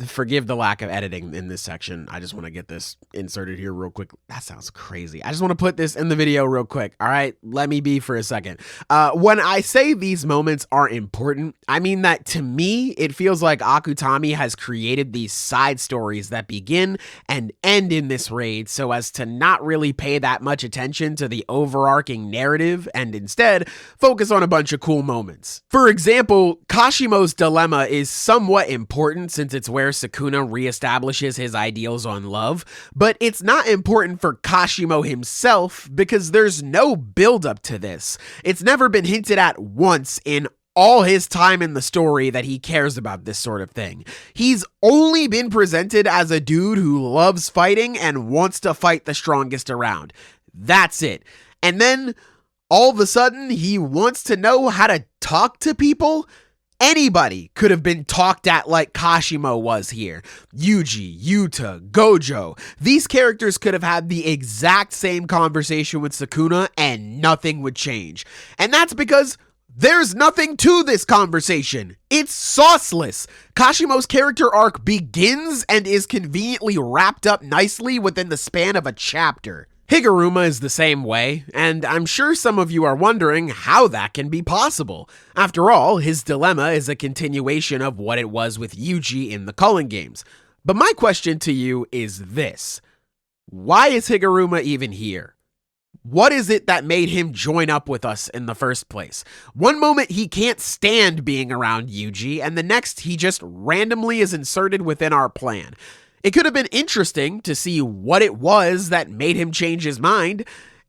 Forgive the lack of editing in this section. I just want to get this inserted here real quick. That sounds crazy. I just want to put this in the video real quick. All right, let me be for a second. When I say these moments are important, I mean that to me, it feels like Akutami has created these side stories that begin and end in this raid so as to not really pay that much attention to the overarching narrative and instead focus on a bunch of cool moments. For example, Kashimo's dilemma is somewhat important since it's where Sukuna reestablishes his ideals on love, but it's not important for Kashimo himself because there's no build-up to this. It's never been hinted at once in all his time in the story that he cares about this sort of thing. He's only been presented as a dude who loves fighting and wants to fight the strongest around. That's it. And then all of a sudden he wants to know how to talk to people? Anybody could have been talked at like Kashimo was here. Yuji, Yuta, Gojo. These characters could have had the exact same conversation with Sukuna and nothing would change. And that's because there's nothing to this conversation. It's sauceless. Kashimo's character arc begins and is conveniently wrapped up nicely within the span of a chapter. Higuruma is the same way, and I'm sure some of you are wondering how that can be possible. After all, his dilemma is a continuation of what it was with Yuji in the Culling games. But my question to you is this: why is Higuruma even here? What is it that made him join up with us in the first place? One moment he can't stand being around Yuji, and the next he just randomly is inserted within our plan. It could have been interesting to see what it was that made him change his mind.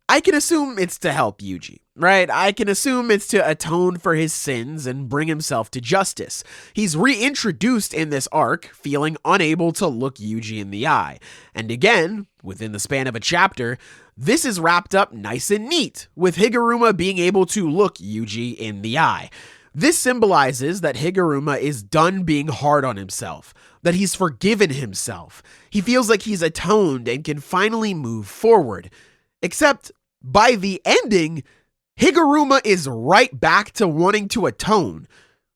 I can assume it's to help Yuji, right? I can assume it's to atone for his sins and bring himself to justice. He's reintroduced in this arc, feeling unable to look Yuji in the eye. And again, within the span of a chapter, this is wrapped up nice and neat, with Higuruma being able to look Yuji in the eye. This symbolizes that Higuruma is done being hard on himself, that he's forgiven himself. He feels like he's atoned and can finally move forward. Except, By the ending, Higuruma is right back to wanting to atone.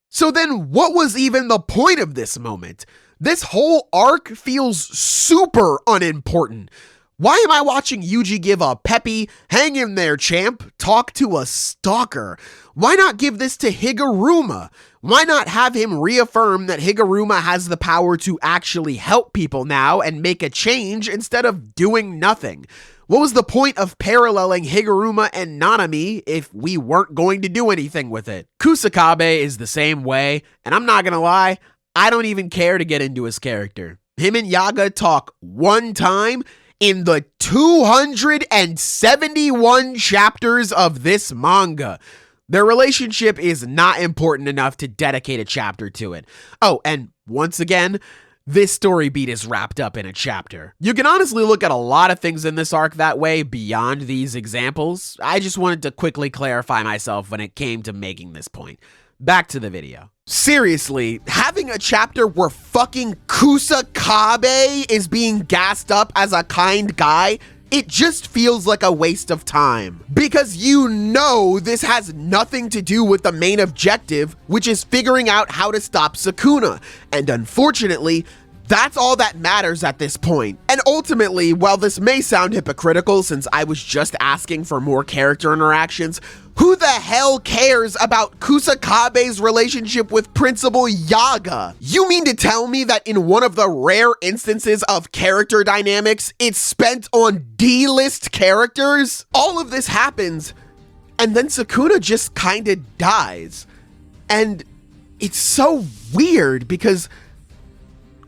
So then what was even the point of this moment? This whole arc feels super unimportant. Why am I watching Yuji give a peppy, hang in there champ, talk to a stalker? Why not give this to Higuruma? Why not have him reaffirm that Higuruma has the power to actually help people now and make a change instead of doing nothing? What was the point of paralleling Higuruma and Nanami if we weren't going to do anything with it? Kusakabe is the same way, and I'm not gonna lie, I don't even care to get into his character. Him and Yaga talk one time in the 271 chapters of this manga. Their relationship is not important enough to dedicate a chapter to it. Oh, and once again, this story beat is wrapped up in a chapter. You can honestly look at a lot of things in this arc that way beyond these examples. I just wanted to quickly clarify myself when it came to making this point. Back to the video. Seriously, having a chapter where fucking Kusakabe is being gassed up as a kind guy, it just feels like a waste of time. Because you know this has nothing to do with the main objective, which is figuring out how to stop Sukuna. And unfortunately, that's all that matters at this point. And ultimately, while this may sound hypocritical since I was just asking for more character interactions, who the hell cares about Kusakabe's relationship with Principal Yaga? You mean to tell me that in one of the rare instances of character dynamics, it's spent on D-list characters? All of this happens, and then Sukuna just kinda dies. And it's so weird because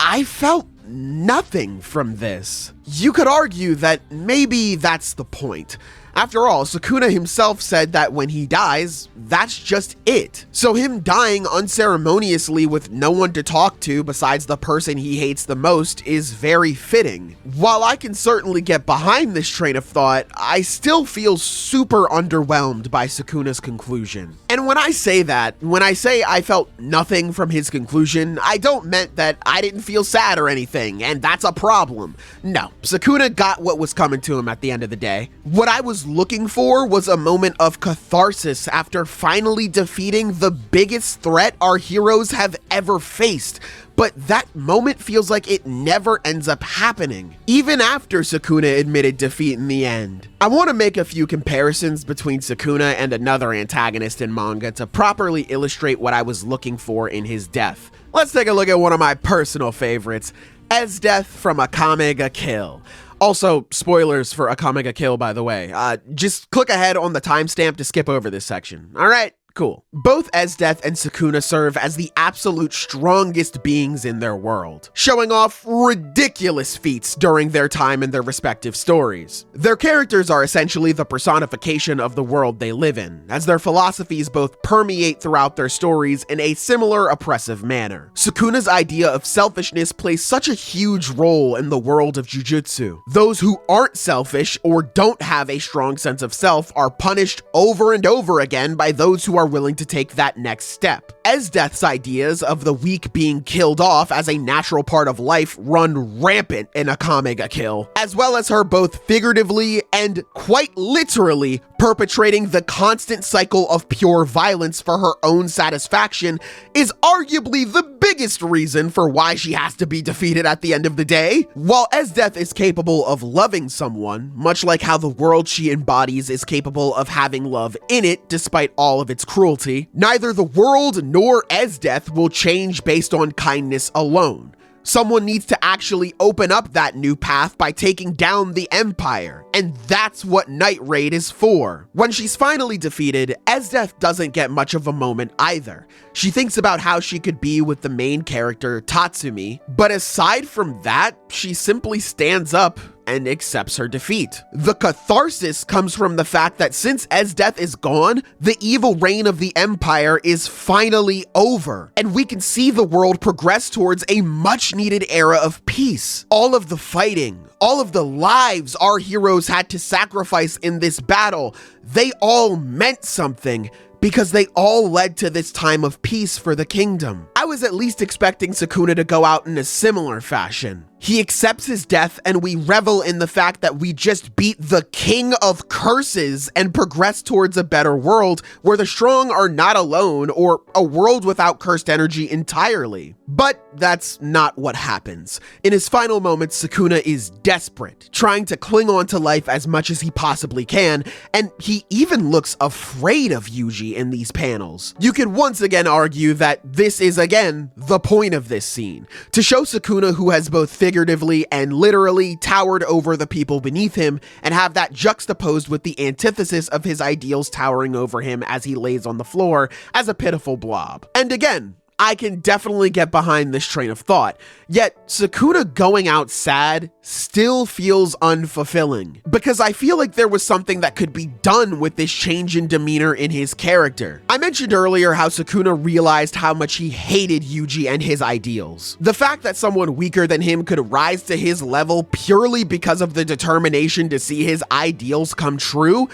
I felt nothing from this. You could argue that maybe that's the point. After all, Sukuna himself said that when he dies, that's just it. So him dying unceremoniously with no one to talk to besides the person he hates the most is very fitting. While I can certainly get behind this train of thought, I still feel super underwhelmed by Sukuna's conclusion. And when I say that, when I say I felt nothing from his conclusion, I don't meant that I didn't feel sad or anything, and that's a problem. No, Sukuna got what was coming to him at the end of the day. What I was looking for was a moment of catharsis after finally defeating the biggest threat our heroes have ever faced. But that moment feels like it never ends up happening, even after Sukuna admitted defeat in the end. I want to make a few comparisons between Sukuna and another antagonist in manga to properly illustrate what I was looking for in his death. Let's take a look at one of my personal favorites, Esdeath from Akame ga Kill. Also, spoilers for Akame ga Kill, by the way. Just click ahead on the timestamp to skip over this section. All right? Cool. Both Esdeath and Sukuna serve as the absolute strongest beings in their world, showing off ridiculous feats during their time in their respective stories. Their characters are essentially the personification of the world they live in, as their philosophies both permeate throughout their stories in a similar oppressive manner. Sukuna's idea of selfishness plays such a huge role in the world of Jujutsu. Those who aren't selfish or don't have a strong sense of self are punished over and over again by those who are willing to take that next step. Esdeath's ideas of the weak being killed off as a natural part of life run rampant in Akame ga Kill, as well as her both figuratively and quite literally perpetrating the constant cycle of pure violence for her own satisfaction is arguably the biggest reason for why she has to be defeated at the end of the day. While Esdeath is capable of loving someone, much like how the world she embodies is capable of having love in it despite all of its cruelty, neither the world nor Esdeath will change based on kindness alone. Someone needs to actually open up that new path by taking down the Empire, and that's what Night Raid is for. When she's finally defeated, Esdeath doesn't get much of a moment either. She thinks about how she could be with the main character, Tatsumi, but aside from that, she simply stands up and accepts her defeat. The catharsis comes from the fact that since Esdeath is gone, the evil reign of the Empire is finally over, and we can see the world progress towards a much-needed era of peace. All of the fighting, all of the lives our heroes had to sacrifice in this battle, they all meant something, because they all led to this time of peace for the kingdom. I was at least expecting Sukuna to go out in a similar fashion. He accepts his death, and we revel in the fact that we just beat the king of curses and progress towards a better world where the strong are not alone, or a world without cursed energy entirely. But that's not what happens. In his final moments, Sukuna is desperate, trying to cling on to life as much as he possibly can, and he even looks afraid of Yuji in these panels. You could once again argue that this is again the point of this scene, to show Sukuna, who has both figuratively and literally towered over the people beneath him, and have that juxtaposed with the antithesis of his ideals towering over him as he lays on the floor as a pitiful blob. And again, I can definitely get behind this train of thought, yet Sukuna going out sad still feels unfulfilling, because I feel like there was something that could be done with this change in demeanor in his character. I mentioned earlier how Sukuna realized how much he hated Yuji and his ideals. The fact that someone weaker than him could rise to his level purely because of the determination to see his ideals come true,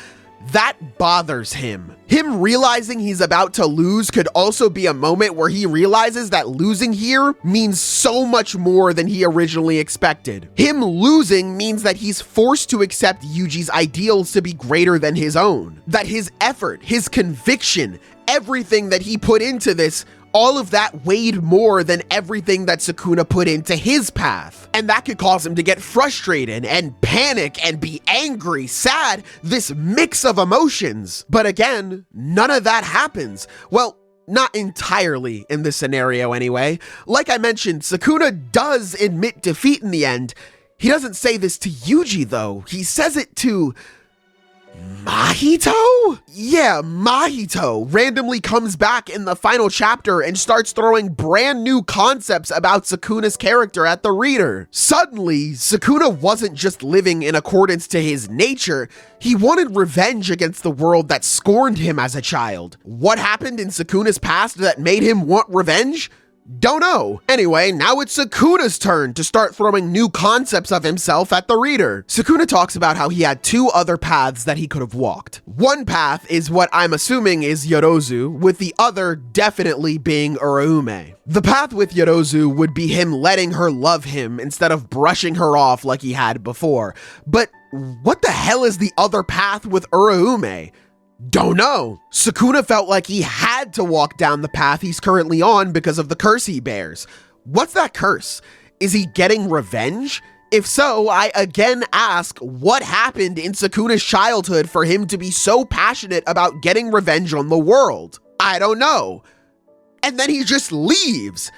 that bothers him. Him realizing he's about to lose could also be a moment where he realizes that losing here means so much more than he originally expected. Him losing means that he's forced to accept Yuji's ideals to be greater than his own. That his effort, his conviction, everything that he put into this, all of that weighed more than everything that Sukuna put into his path. And that could cause him to get frustrated and panic and be angry, sad, this mix of emotions. But again, none of that happens. Well, not entirely in this scenario anyway. Like I mentioned, Sukuna does admit defeat in the end. He doesn't say this to Yuji though. He says it to Mahito? Yeah, Mahito randomly comes back in the final chapter and starts throwing brand new concepts about Sukuna's character at the reader. Suddenly, Sukuna wasn't just living in accordance to his nature, he wanted revenge against the world that scorned him as a child. What happened in Sukuna's past that made him want revenge? Don't know. Anyway, now it's Sukuna's turn to start throwing new concepts of himself at the reader. Sukuna talks about how he had two other paths that he could have walked. One path is what I'm assuming is Yorozu, with the other definitely being Uraume. The path with Yorozu would be him letting her love him instead of brushing her off like he had before. But what the hell is the other path with Uraume? Don't know. Sukuna felt like he had to walk down the path he's currently on because of the curse he bears. What's that curse? Is he getting revenge? If so, I again ask, what happened in Sukuna's childhood for him to be so passionate about getting revenge on the world? I don't know. And then he just leaves.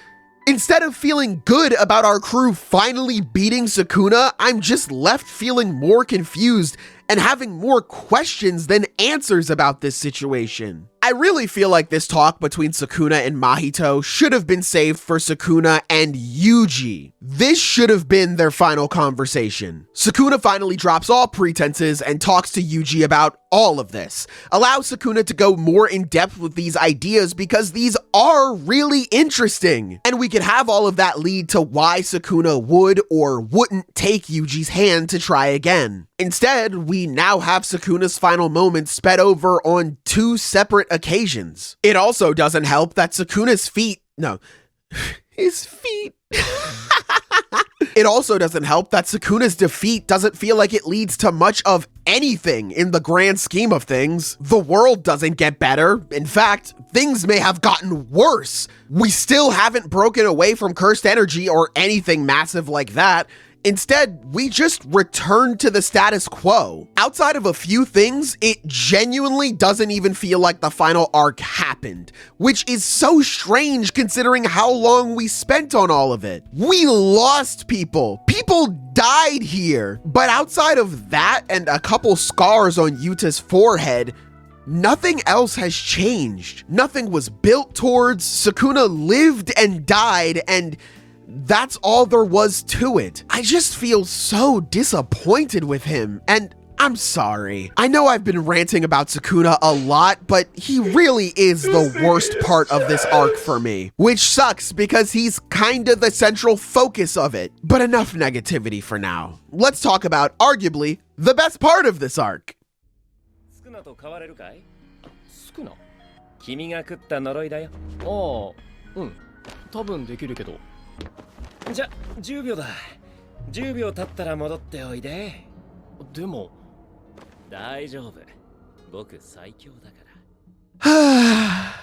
Instead of feeling good about our crew finally beating Sukuna, I'm just left feeling more confused and having more questions than answers about this situation. I really feel like this talk between Sukuna and Mahito should have been saved for Sukuna and Yuji. This should have been their final conversation. Sukuna finally drops all pretenses and talks to Yuji about all of this. Allows Sukuna to go more in depth with these ideas because these are really interesting. And we could have all of that lead to why Sukuna would or wouldn't take Yuji's hand to try again. Instead, we now have Sukuna's final moments sped over on two separate occasions. It also doesn't help that Sukuna's feet, no, his feet. It also doesn't help that Sukuna's defeat doesn't feel like it leads to much of anything in the grand scheme of things. The world doesn't get better. In fact, things may have gotten worse. We still haven't broken away from cursed energy or anything massive like that. Instead, we just return to the status quo. Outside of a few things, it genuinely doesn't even feel like the final arc happened, which is so strange considering how long we spent on all of it. We lost people. People died here. But outside of that and a couple scars on Yuta's forehead, nothing else has changed. Nothing was built towards. Sukuna lived and died, and that's all there was to it. I just feel so disappointed with him, and I'm sorry. I know I've been ranting about Sukuna a lot, but he really is the worst part of this arc for me, which sucks because he's kinda the central focus of it. But enough negativity for now. Let's talk about arguably the best part of this arc. じゃ、10秒だ。10秒経ったら戻っておいで。でも大丈夫。僕最強だから。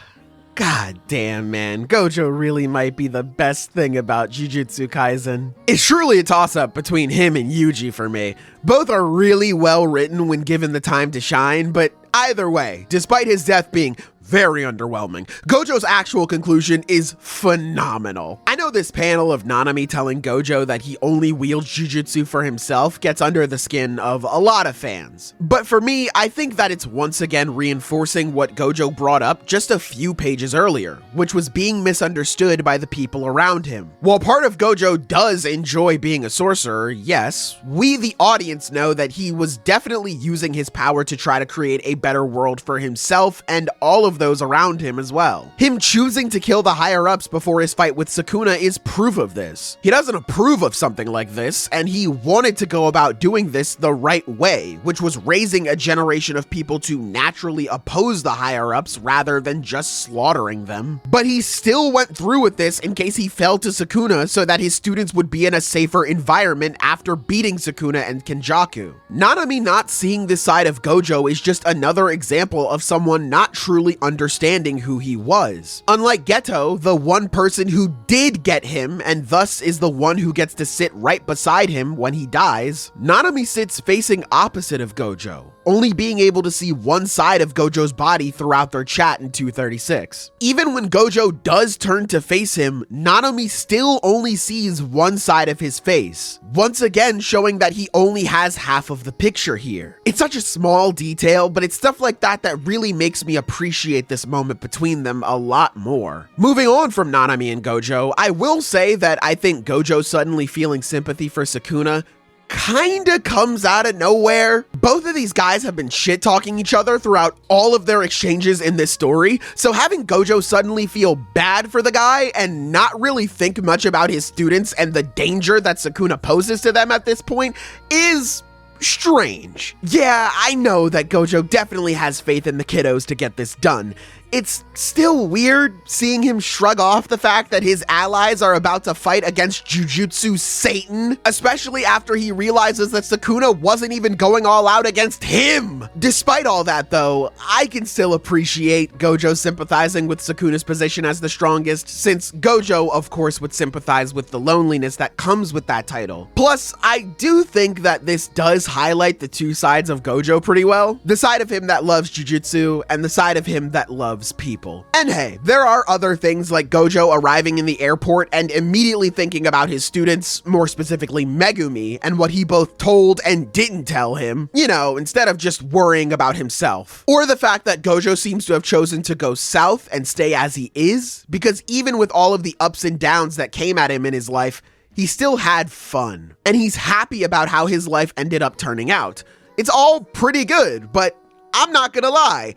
God damn, man. Gojo really might be the best thing about Jujutsu Kaisen. It's truly a toss-up between him and Yuji for me. Both are really well written when given the time to shine, but either way, despite his death being very underwhelming, Gojo's actual conclusion is phenomenal. I know this panel of Nanami telling Gojo that he only wields Jujutsu for himself gets under the skin of a lot of fans. But for me, I think that it's once again reinforcing what Gojo brought up just a few pages earlier, which was being misunderstood by the people around him. While part of Gojo does enjoy being a sorcerer, yes, we the audience know that he was definitely using his power to try to create a better world for himself and all of those around him as well. Him choosing to kill the higher-ups before his fight with Sukuna is proof of this. He doesn't approve of something like this, and he wanted to go about doing this the right way, which was raising a generation of people to naturally oppose the higher-ups rather than just slaughtering them. But he still went through with this in case he fell to Sukuna so that his students would be in a safer environment after beating Sukuna and Kenjaku. Nanami not seeing this side of Gojo is just another example of someone not truly understanding who he was. Unlike Geto, the one person who did get him and thus is the one who gets to sit right beside him when he dies, Nanami sits facing opposite of Gojo, only being able to see one side of Gojo's body throughout their chat in 236. Even when Gojo does turn to face him, Nanami still only sees one side of his face, once again showing that he only has half of the picture here. It's such a small detail, but it's stuff like that that really makes me appreciate this moment between them a lot more. Moving on from Nanami and Gojo, I will say that I think Gojo suddenly feeling sympathy for Sukuna kinda comes out of nowhere. Both of these guys have been shit-talking each other throughout all of their exchanges in this story, so having Gojo suddenly feel bad for the guy and not really think much about his students and the danger that Sukuna poses to them at this point is strange. Yeah, I know that Gojo definitely has faith in the kiddos to get this done. It's still weird seeing him shrug off the fact that his allies are about to fight against Jujutsu Satan, especially after he realizes that Sukuna wasn't even going all out against him. Despite all that though, I can still appreciate Gojo sympathizing with Sukuna's position as the strongest, since Gojo of course would sympathize with the loneliness that comes with that title. Plus, I do think that this does highlight the two sides of Gojo pretty well. The side of him that loves Jujutsu and the side of him that loves people. And hey, there are other things like Gojo arriving in the airport and immediately thinking about his students, more specifically Megumi, and what he both told and didn't tell him, you know, instead of just worrying about himself. Or the fact that Gojo seems to have chosen to go south and stay as he is, because even with all of the ups and downs that came at him in his life, he still had fun. And he's happy about how his life ended up turning out. It's all pretty good, but I'm not gonna lie,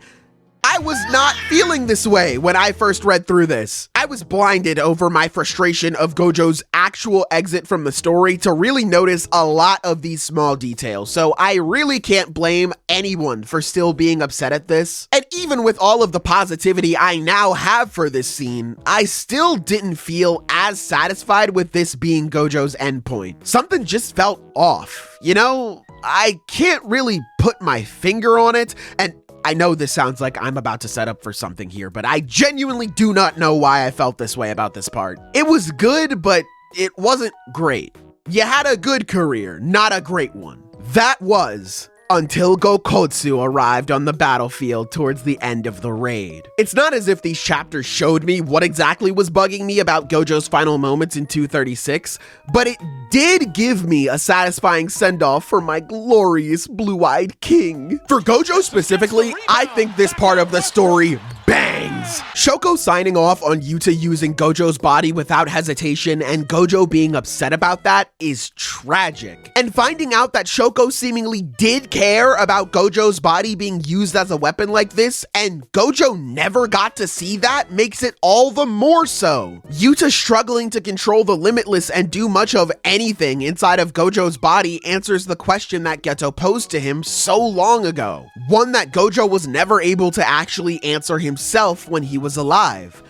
I was not feeling this way when I first read through this. I was blinded over my frustration of Gojo's actual exit from the story to really notice a lot of these small details, so I really can't blame anyone for still being upset at this. And even with all of the positivity I now have for this scene, I still didn't feel as satisfied with this being Gojo's endpoint. Something just felt off, you know? I can't really put my finger on it, and I know this sounds like I'm about to set up for something here, but I genuinely do not know why I felt this way about this part. It was good, but it wasn't great. You had a good career, not a great one. That was until Okkotsu arrived on the battlefield towards the end of the raid. It's not as if these chapters showed me what exactly was bugging me about Gojo's final moments in 236, but it did give me a satisfying send-off for my glorious blue-eyed king. For Gojo specifically, I think this part of the story bangs. Shoko signing off on Yuta using Gojo's body without hesitation and Gojo being upset about that is tragic. And finding out that Shoko seemingly did care about Gojo's body being used as a weapon like this and Gojo never got to see that makes it all the more so. Yuta struggling to control the limitless and do much of anything inside of Gojo's body answers the question that Geto posed to him so long ago. One that Gojo was never able to actually answer himself when he was alive.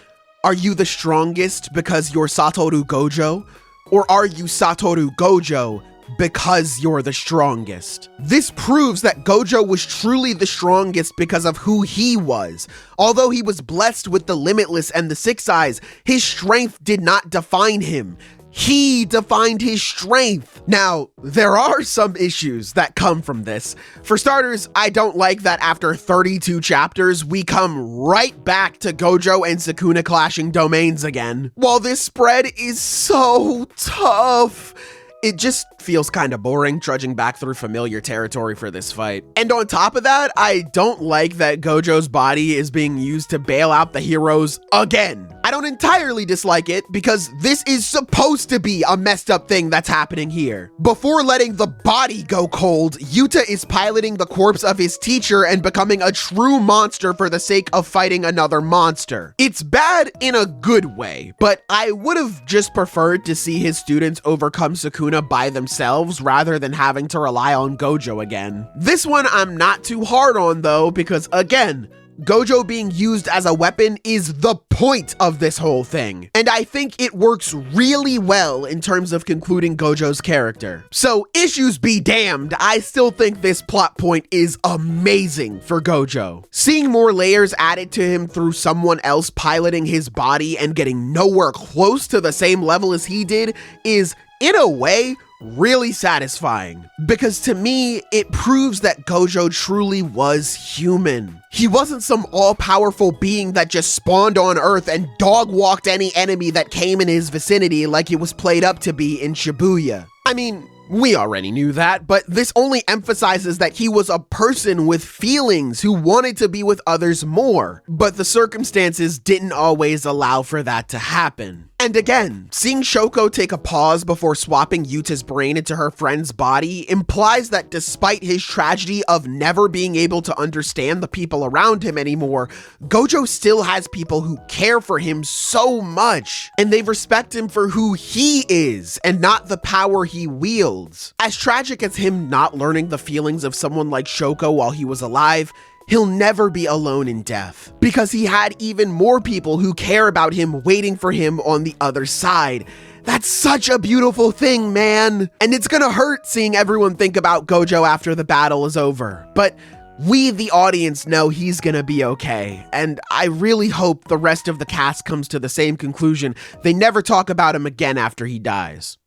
Are you the strongest because you're Satoru Gojo? Or are you Satoru Gojo because you're the strongest? This proves that Gojo was truly the strongest because of who he was. Although he was blessed with the Limitless and the Six Eyes, his strength did not define him. He defined his strength. Now, there are some issues that come from this. For starters, I don't like that after 32 chapters, we come right back to Gojo and Sukuna clashing domains again. While this spread is so tough, it just feels kind of boring trudging back through familiar territory for this fight. And on top of that, I don't like that Gojo's body is being used to bail out the heroes again. I don't entirely dislike it because this is supposed to be a messed up thing that's happening here. Before letting the body go cold, Yuta is piloting the corpse of his teacher and becoming a true monster for the sake of fighting another monster. It's bad in a good way, but I would have just preferred to see his students overcome Sukuna by themselves rather than having to rely on Gojo again. This one I'm not too hard on though, because again, Gojo being used as a weapon is the point of this whole thing, and I think it works really well in terms of concluding Gojo's character. So issues be damned, I still think this plot point is amazing for Gojo. Seeing more layers added to him through someone else piloting his body and getting nowhere close to the same level as he did is, in a way, really satisfying, because to me, it proves that Gojo truly was human. He wasn't some all-powerful being that just spawned on Earth and dog-walked any enemy that came in his vicinity like it was played up to be in Shibuya. I mean, we already knew that, but this only emphasizes that he was a person with feelings who wanted to be with others more, but the circumstances didn't always allow for that to happen. And again, seeing Shoko take a pause before swapping Yuta's brain into her friend's body implies that despite his tragedy of never being able to understand the people around him anymore, Gojo still has people who care for him so much, and they respect him for who he is and not the power he wields. As tragic as him not learning the feelings of someone like Shoko while he was alive, he'll never be alone in death, because he had even more people who care about him waiting for him on the other side. That's such a beautiful thing, man. And it's gonna hurt seeing everyone think about Gojo after the battle is over. But we, the audience, know he's gonna be okay. And I really hope the rest of the cast comes to the same conclusion. They never talk about him again after he dies.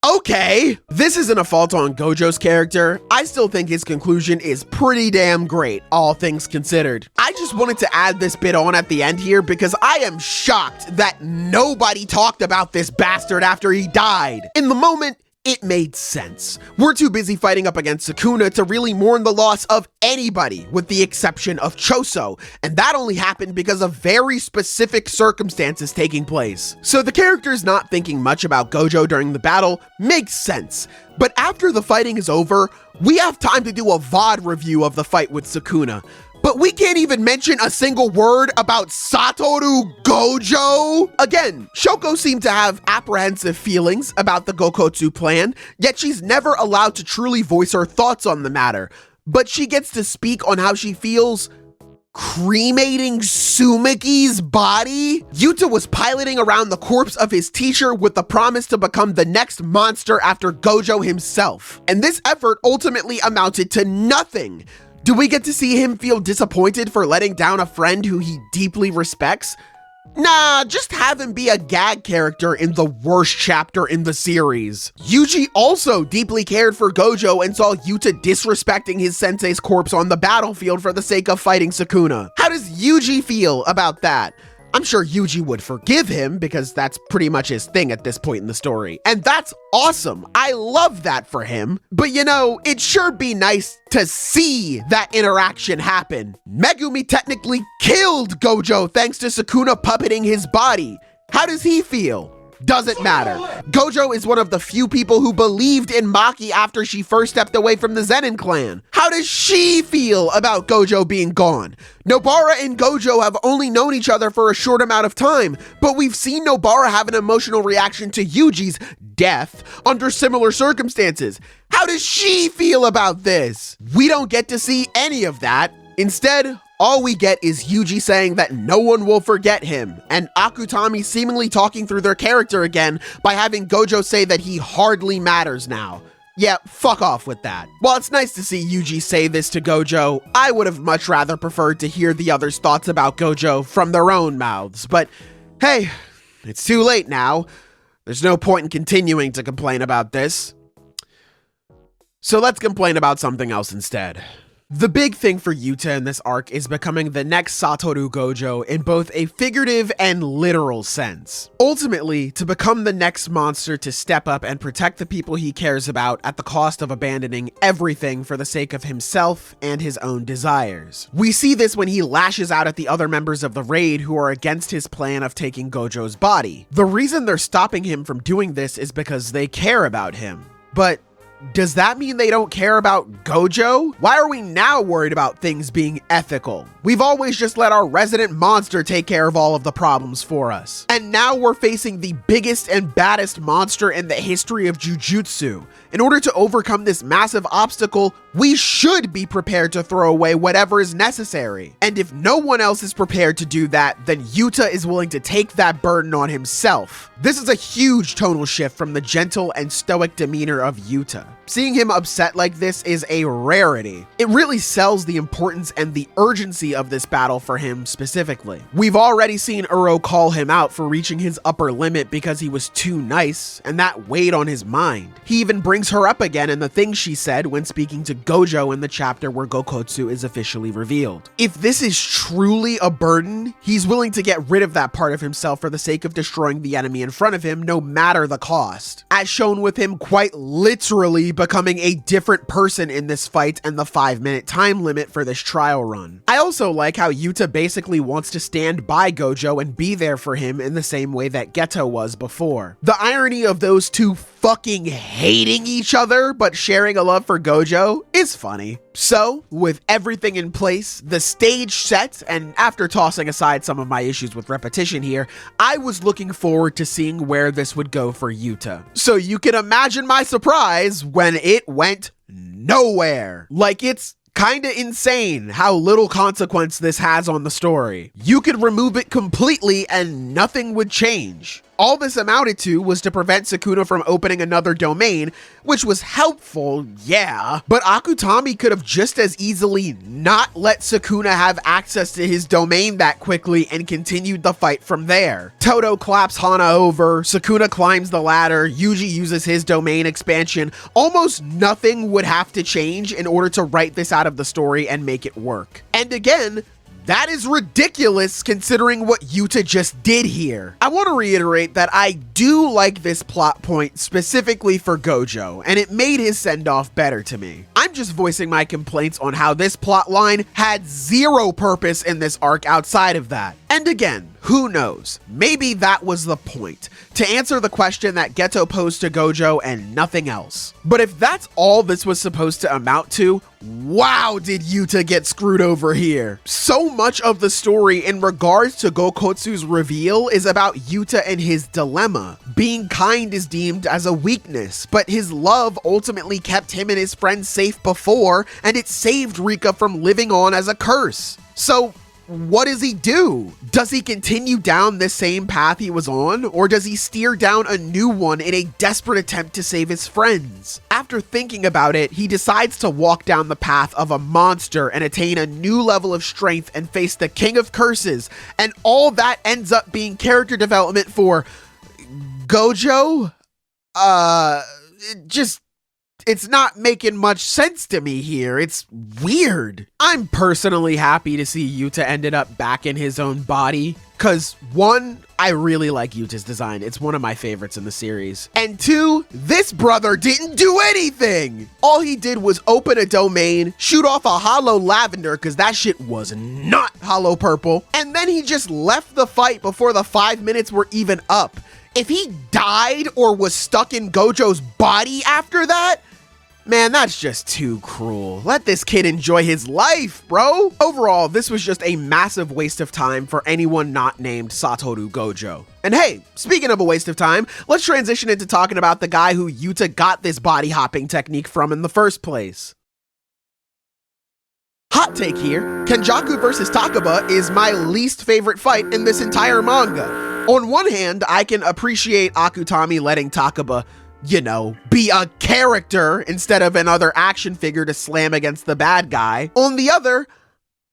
Okay, this isn't a fault on Gojo's character. I still think his conclusion is pretty damn great, all things considered. I just wanted to add this bit on at the end here because I am shocked that nobody talked about this bastard after he died. In the moment, it made sense. We're too busy fighting up against Sukuna to really mourn the loss of anybody, with the exception of Choso, and that only happened because of very specific circumstances taking place. So the characters not thinking much about Gojo during the battle makes sense. But after the fighting is over, we have time to do a VOD review of the fight with Sukuna. But we can't even mention a single word about Satoru Gojo. Again, Shoko seemed to have apprehensive feelings about the Okkotsu plan, yet she's never allowed to truly voice her thoughts on the matter. But she gets to speak on how she feels cremating Sumiki's body. Yuta was piloting around the corpse of his teacher with the promise to become the next monster after Gojo himself. And this effort ultimately amounted to nothing. Do we get to see him feel disappointed for letting down a friend who he deeply respects? Nah, just have him be a gag character in the worst chapter in the series. Yuji also deeply cared for Gojo and saw Yuta disrespecting his sensei's corpse on the battlefield for the sake of fighting Sukuna. How does Yuji feel about that? I'm sure Yuji would forgive him because that's pretty much his thing at this point in the story. And that's awesome. I love that for him. But you know, it'd sure be nice to see that interaction happen. Megumi technically killed Gojo thanks to Sukuna puppeting his body. How does he feel? Doesn't matter. Gojo is one of the few people who believed in Maki after she first stepped away from the Zenin clan. How does she feel about Gojo being gone? Nobara and Gojo have only known each other for a short amount of time, but we've seen Nobara have an emotional reaction to Yuji's death under similar circumstances. How does she feel about this? We don't get to see any of that. Instead, all we get is Yuji saying that no one will forget him, and Akutami seemingly talking through their character again by having Gojo say that he hardly matters now. Yeah, fuck off with that. While it's nice to see Yuji say this to Gojo, I would have much rather preferred to hear the others' thoughts about Gojo from their own mouths, but hey, it's too late now. There's no point in continuing to complain about this. So let's complain about something else instead. The big thing for Yuta in this arc is becoming the next Satoru Gojo in both a figurative and literal sense. Ultimately, to become the next monster to step up and protect the people he cares about at the cost of abandoning everything for the sake of himself and his own desires. We see this when he lashes out at the other members of the raid who are against his plan of taking Gojo's body. The reason they're stopping him from doing this is because they care about him. But does that mean they don't care about Gojo? Why are we now worried about things being ethical? We've always just let our resident monster take care of all of the problems for us. And now we're facing the biggest and baddest monster in the history of Jujutsu. In order to overcome this massive obstacle, we should be prepared to throw away whatever is necessary. And if no one else is prepared to do that, then Yuta is willing to take that burden on himself. This is a huge tonal shift from the gentle and stoic demeanor of Yuta. Seeing him upset like this is a rarity. It really sells the importance and the urgency of this battle for him specifically. We've already seen Uro call him out for reaching his upper limit because he was too nice, and that weighed on his mind. He even brings her up again in the things she said when speaking to Gojo in the chapter where Okkotsu is officially revealed. If this is truly a burden, he's willing to get rid of that part of himself for the sake of destroying the enemy in front of him, no matter the cost. As shown with him quite literally becoming a different person in this fight and the 5-minute time limit for this trial run. I also like how Yuta basically wants to stand by Gojo and be there for him in the same way that Geto was before. The irony of those two fucking hating each other but sharing a love for Gojo is funny. So, with everything in place, the stage set, and after tossing aside some of my issues with repetition here, I was looking forward to seeing where this would go for Yuta. So you can imagine my surprise when it went nowhere. Like, it's kinda insane how little consequence this has on the story. You could remove it completely and nothing would change. All this amounted to was to prevent Sukuna from opening another domain, which was helpful, yeah, but Akutami could have just as easily not let Sukuna have access to his domain that quickly and continued the fight from there. Todo claps Hana over, Sukuna climbs the ladder, Yuji uses his domain expansion. Almost nothing would have to change in order to write this out of the story and make it work. And again, that is ridiculous considering what Yuta just did here. I want to reiterate that I do like this plot point specifically for Gojo, and it made his send-off better to me. I'm just voicing my complaints on how this plot line had zero purpose in this arc outside of that. And again, who knows? Maybe that was the point, to answer the question that Geto posed to Gojo and nothing else. But if that's all this was supposed to amount to, wow, did Yuta get screwed over here. So much of the story in regards to Okkotsu's reveal is about Yuta and his dilemma. Being kind is deemed as a weakness, but his love ultimately kept him and his friends safe before, and it saved Rika from living on as a curse. So, what does he do? Does he continue down this same path he was on, or does he steer down a new one in a desperate attempt to save his friends? After thinking about it, he decides to walk down the path of a monster and attain a new level of strength and face the King of Curses, and all that ends up being character development for Gojo? It's not making much sense to me here. It's weird. I'm personally happy to see Yuta ended up back in his own body, cause one, I really like Yuta's design. It's one of my favorites in the series. And two, this brother didn't do anything. All he did was open a domain, shoot off a hollow lavender, cause that shit was not hollow purple, and then he just left the fight before the 5 minutes were even up. If he died or was stuck in Gojo's body after that, man, that's just too cruel. Let this kid enjoy his life, bro. Overall, this was just a massive waste of time for anyone not named Satoru Gojo. And hey, speaking of a waste of time, let's transition into talking about the guy who Yuta got this body hopping technique from in the first place. Hot hot take here. Kenjaku versus Takaba is my least favorite fight in this entire manga. On one hand, I can appreciate Akutami letting Takaba, you know, be a character instead of another action figure to slam against the bad guy. On the other,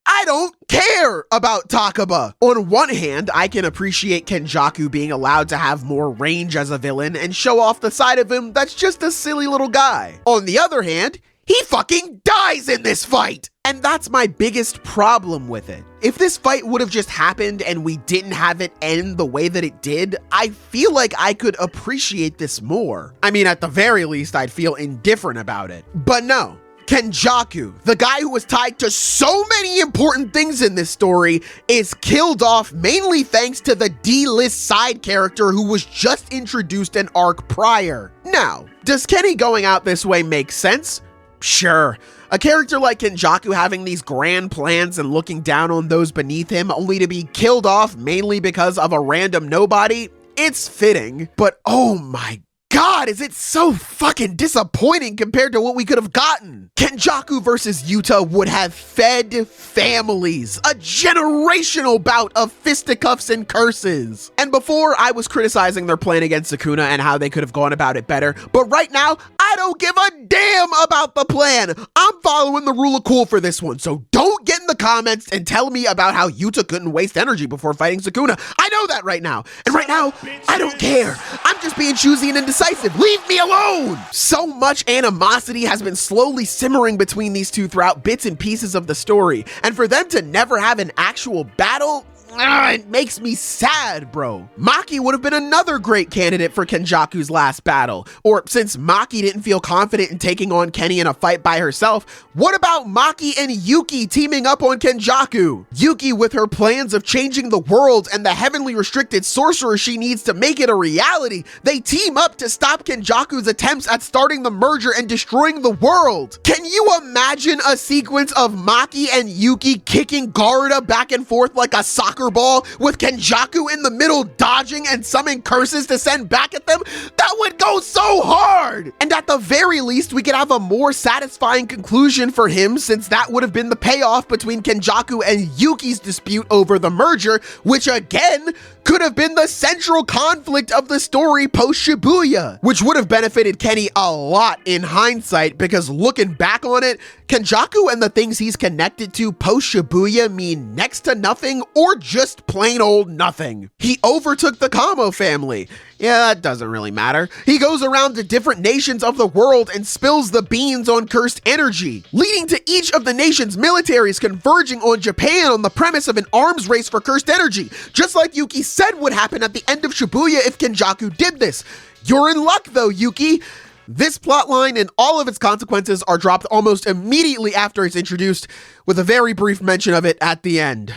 I don't care about Takaba. On one hand, I can appreciate Kenjaku being allowed to have more range as a villain and show off the side of him that's just a silly little guy. On the other hand, he fucking dies in this fight! And that's my biggest problem with it. If this fight would have just happened and we didn't have it end the way that it did, I feel like I could appreciate this more. I mean, at the very least, I'd feel indifferent about it. But no. Kenjaku, the guy who was tied to so many important things in this story, is killed off mainly thanks to the D-list side character who was just introduced an arc prior. Now, does Kenny going out this way make sense? Sure. A character like Kenjaku having these grand plans and looking down on those beneath him only to be killed off mainly because of a random nobody? It's fitting, but oh my God, is it so fucking disappointing compared to what we could have gotten? Kenjaku versus Yuta would have fed families, a generational bout of fisticuffs and curses. And before, I was criticizing their plan against Sukuna and how they could have gone about it better, but right now, I don't give a damn about the plan. I'm following the rule of cool for this one, so don't get in the comments and tell me about how Yuta couldn't waste energy before fighting Sukuna. I know that right now, and right now, I don't care. I'm just being choosy and indecisive. Leave me alone! So much animosity has been slowly simmering between these two throughout bits and pieces of the story, and for them to never have an actual battle, it makes me sad, bro. Maki would have been another great candidate for Kenjaku's last battle. Or since Maki didn't feel confident in taking on Kenny in a fight by herself, what about Maki and Yuki teaming up on Kenjaku? Yuki with her plans of changing the world and the heavenly restricted sorcerer she needs to make it a reality. They team up to stop Kenjaku's attempts at starting the merger and destroying the world. Can you imagine a sequence of Maki and Yuki kicking Garuda back and forth like a soccer ball with Kenjaku in the middle dodging and summoning curses to send back at them? That would go so hard! And at the very least, we could have a more satisfying conclusion for him, since that would have been the payoff between Kenjaku and Yuki's dispute over the merger, which again could have been the central conflict of the story post Shibuya, which would have benefited Kenny a lot in hindsight, because looking back on it, Kenjaku and the things he's connected to post Shibuya mean next to nothing or just plain old nothing. He overtook the Kamo family. Yeah, that doesn't really matter. He goes around to different nations of the world and spills the beans on cursed energy, leading to each of the nation's militaries converging on Japan on the premise of an arms race for cursed energy, just like Yuki said would happen at the end of Shibuya if Kenjaku did this. You're in luck though, Yuki. This plotline and all of its consequences are dropped almost immediately after it's introduced, with a very brief mention of it at the end.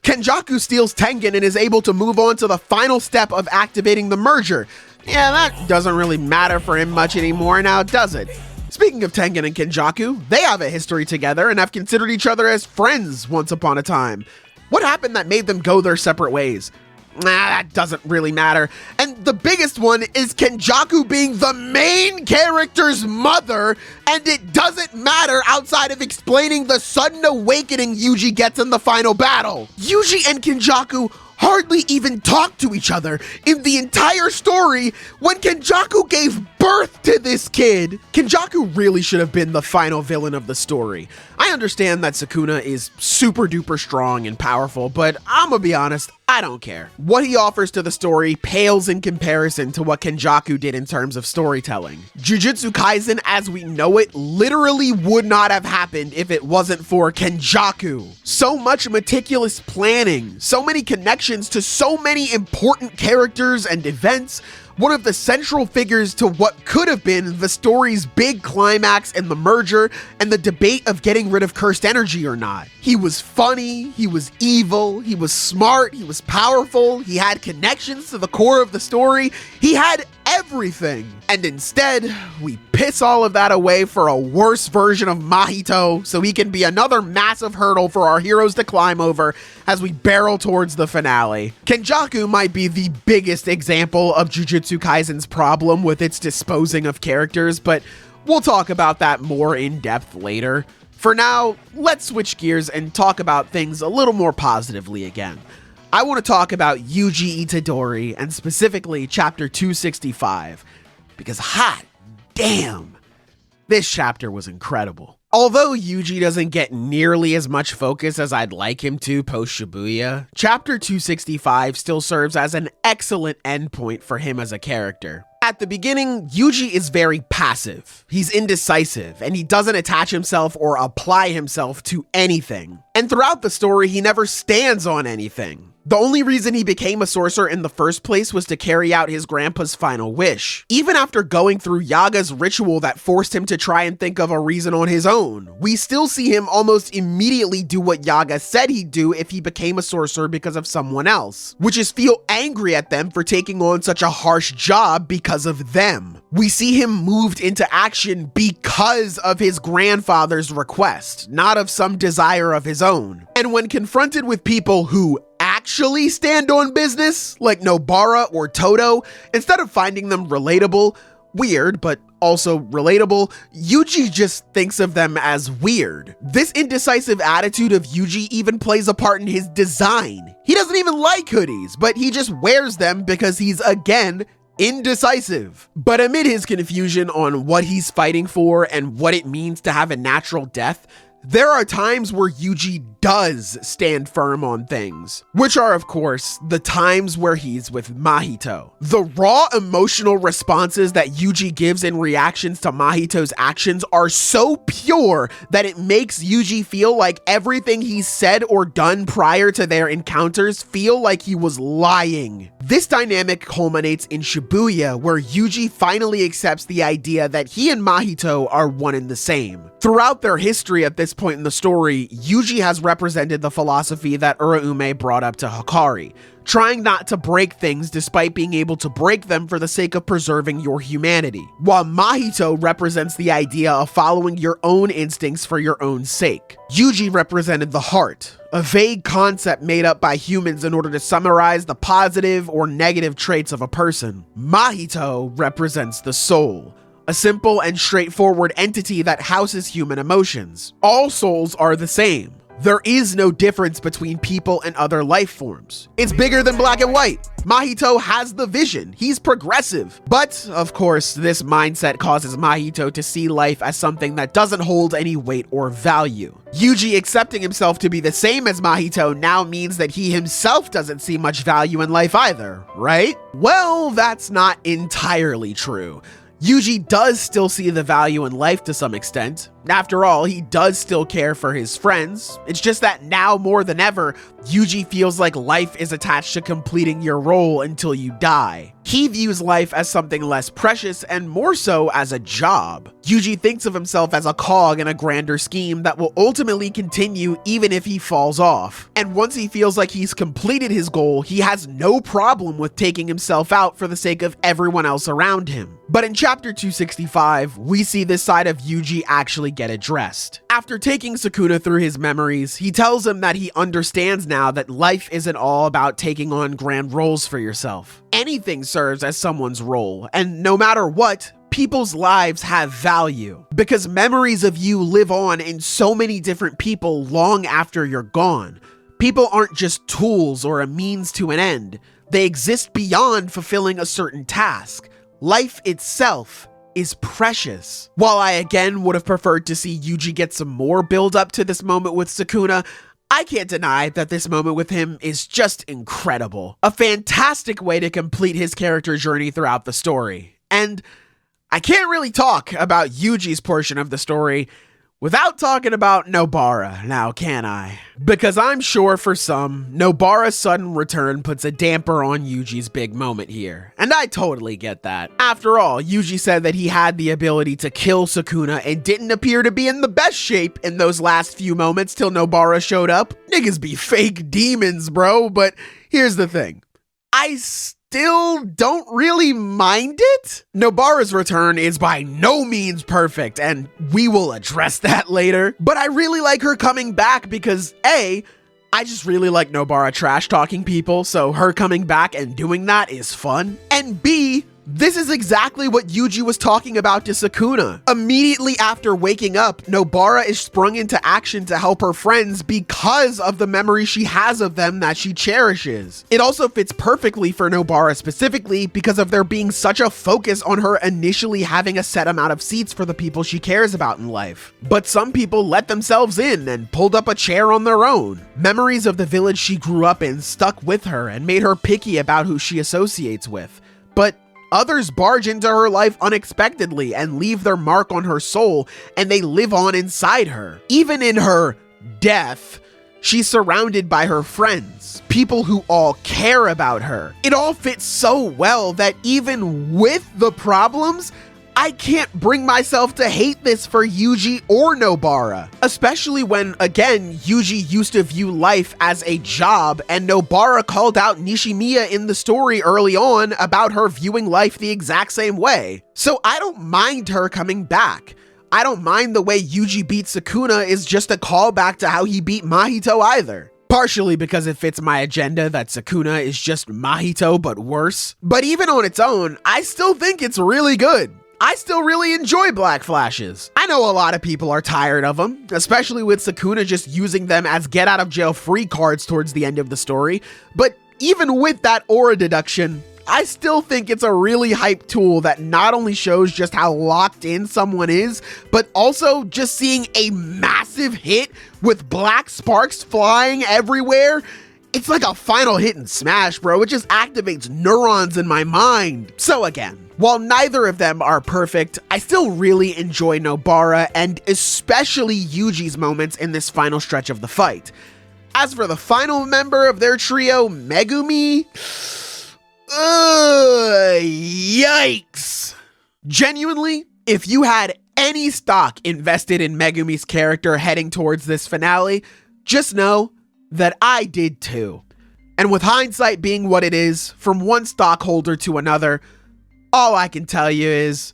Kenjaku steals Tengen and is able to move on to the final step of activating the merger. Yeah, that doesn't really matter for him much anymore now, does it? Speaking of Tengen and Kenjaku, they have a history together and have considered each other as friends once upon a time. What happened that made them go their separate ways? Nah, that doesn't really matter. And the biggest one is Kenjaku being the main character's mother, and it doesn't matter outside of explaining the sudden awakening Yuji gets in the final battle. Yuji and Kenjaku hardly even talk to each other in the entire story when Kenjaku gave birth to this kid. Kenjaku really should have been the final villain of the story. I understand that Sukuna is super duper strong and powerful, but I'm gonna be honest, I don't care. What he offers to the story pales in comparison to what Kenjaku did in terms of storytelling. Jujutsu Kaisen as we know it literally would not have happened if it wasn't for Kenjaku. So much meticulous planning, so many connections to so many important characters and events, one of the central figures to what could have been the story's big climax and the merger and the debate of getting rid of cursed energy or not. He was funny, he was evil, he was smart, he was powerful, he had connections to the core of the story, he had everything. And instead, we piss all of that away for a worse version of Mahito so he can be another massive hurdle for our heroes to climb over as we barrel towards the finale. Kenjaku might be the biggest example of Jujutsu Kaisen's problem with its disposing of characters, but we'll talk about that more in depth later. For now, let's switch gears and talk about things a little more positively again. I want to talk about Yuji Itadori, and specifically chapter 265, because hot damn, this chapter was incredible. Although Yuji doesn't get nearly as much focus as I'd like him to post Shibuya, chapter 265 still serves as an excellent endpoint for him as a character. At the beginning, Yuji is very passive. He's indecisive, and he doesn't attach himself or apply himself to anything. And throughout the story, he never stands on anything. The only reason he became a sorcerer in the first place was to carry out his grandpa's final wish. Even after going through Yaga's ritual that forced him to try and think of a reason on his own, we still see him almost immediately do what Yaga said he'd do if he became a sorcerer because of someone else, which is feel angry at them for taking on such a harsh job because of them. We see him moved into action because of his grandfather's request, not of some desire of his own. And when confronted with people who actually stand on business, like Nobara or Todo, instead of finding them relatable, weird, but also relatable, Yuji just thinks of them as weird. This indecisive attitude of Yuji even plays a part in his design. He doesn't even like hoodies, but he just wears them because he's, again, indecisive. But amid his confusion on what he's fighting for and what it means to have a natural death, there are times where Yuji does stand firm on things, which are, of course, the times where he's with Mahito. The raw emotional responses that Yuji gives in reactions to Mahito's actions are so pure that it makes Yuji feel like everything he said or done prior to their encounters feel like he was lying. This dynamic culminates in Shibuya, where Yuji finally accepts the idea that he and Mahito are one and the same. Throughout their history at this point in the story, Yuji has represented the philosophy that Uraume brought up to Hikari, trying not to break things despite being able to break them for the sake of preserving your humanity, while Mahito represents the idea of following your own instincts for your own sake. Yuji represented the heart, a vague concept made up by humans in order to summarize the positive or negative traits of a person. Mahito represents the soul, a simple and straightforward entity that houses human emotions. All souls are the same. There is no difference between people and other life forms. It's bigger than black and white. Mahito has the vision. He's progressive. But, of course, this mindset causes Mahito to see life as something that doesn't hold any weight or value. Yuji accepting himself to be the same as Mahito now means that he himself doesn't see much value in life either, right? Well, that's not entirely true. Yuji does still see the value in life to some extent. After all, he does still care for his friends. It's just that now more than ever, Yuji feels like life is attached to completing your role until you die. He views life as something less precious and more so as a job. Yuji thinks of himself as a cog in a grander scheme that will ultimately continue even if he falls off. And once he feels like he's completed his goal, he has no problem with taking himself out for the sake of everyone else around him. But in chapter 265, we see this side of Yuji actually get addressed. After taking Sukuna through his memories, he tells him that he understands now that life isn't all about taking on grand roles for yourself. Anything serves as someone's role, and no matter what, people's lives have value, because memories of you live on in so many different people long after you're gone. People aren't just tools or a means to an end. They exist beyond fulfilling a certain task. Life itself is precious. While I again would have preferred to see Yuji get some more build up to this moment with Sukuna, I can't deny that this moment with him is just incredible. A fantastic way to complete his character journey throughout the story. And I can't really talk about Yuji's portion of the story without talking about Nobara, now can I? Because I'm sure for some, Nobara's sudden return puts a damper on Yuji's big moment here. And I totally get that. After all, Yuji said that he had the ability to kill Sukuna and didn't appear to be in the best shape in those last few moments till Nobara showed up. Niggas be fake demons, bro, but here's the thing. I still don't really mind it. Nobara's return is by no means perfect, and we will address that later. But I really like her coming back because A, I just really like Nobara trash talking people, so her coming back and doing that is fun. And B, This is exactly what Yuji was talking about to Sukuna. Immediately after waking up, Nobara is sprung into action to help her friends because of the memory she has of them that she cherishes. It also fits perfectly for Nobara specifically because of there being such a focus on her initially having a set amount of seats for the people she cares about in life. But some people let themselves in and pulled up a chair on their own. Memories of the village she grew up in stuck with her and made her picky about who she associates with. But others barge into her life unexpectedly and leave their mark on her soul, and they live on inside her. Even in her death, she's surrounded by her friends, people who all care about her. It all fits so well that even with the problems, I can't bring myself to hate this for Yuji or Nobara, especially when, again, Yuji used to view life as a job, and Nobara called out Nishimiya in the story early on about her viewing life the exact same way. So I don't mind her coming back. I don't mind the way Yuji beat Sukuna is just a callback to how he beat Mahito either. Partially because it fits my agenda that Sukuna is just Mahito but worse. But even on its own, I still think it's really good. I still really enjoy Black Flashes. I know a lot of people are tired of them, especially with Sukuna just using them as get out of jail free cards towards the end of the story, but even with that aura deduction, I still think it's a really hype tool that not only shows just how locked in someone is, but also just seeing a massive hit with black sparks flying everywhere. It's like a final hit in Smash, bro. It just activates neurons in my mind. So again, while neither of them are perfect, I still really enjoy Nobara and especially Yuji's moments in this final stretch of the fight. As for the final member of their trio, Megumi, yikes. Genuinely, if you had any stock invested in Megumi's character heading towards this finale, just know that I did too. And with hindsight being what it is, from one stockholder to another, all I can tell you is,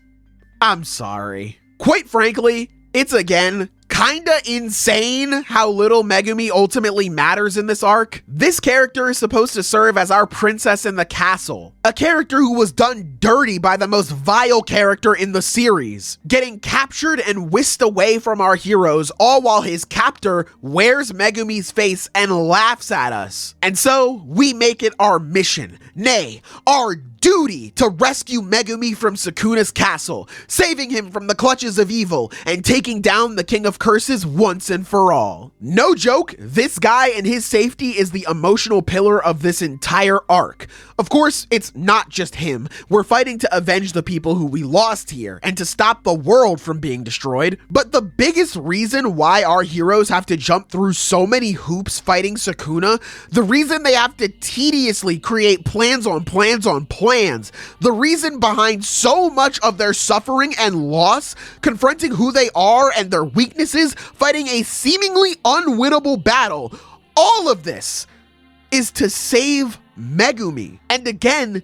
I'm sorry. Quite frankly, it's again kinda insane how little Megumi ultimately matters in this arc. This character is supposed to serve as our princess in the castle, a character who was done dirty by the most vile character in the series, getting captured and whisked away from our heroes, all while his captor wears Megumi's face and laughs at us. And so we make it our mission, nay, our duty to rescue Megumi from Sukuna's castle, saving him from the clutches of evil and taking down the King of Curses once and for all. No joke, this guy and his safety is the emotional pillar of this entire arc. Of course, it's not just him. We're fighting to avenge the people who we lost here and to stop the world from being destroyed. But the biggest reason why our heroes have to jump through so many hoops fighting Sukuna, the reason they have to tediously create plans on plans on plans, the reason behind so much of their suffering and loss, confronting who they are and their weaknesses, fighting a seemingly unwinnable battle, all of this is to save Megumi. And again,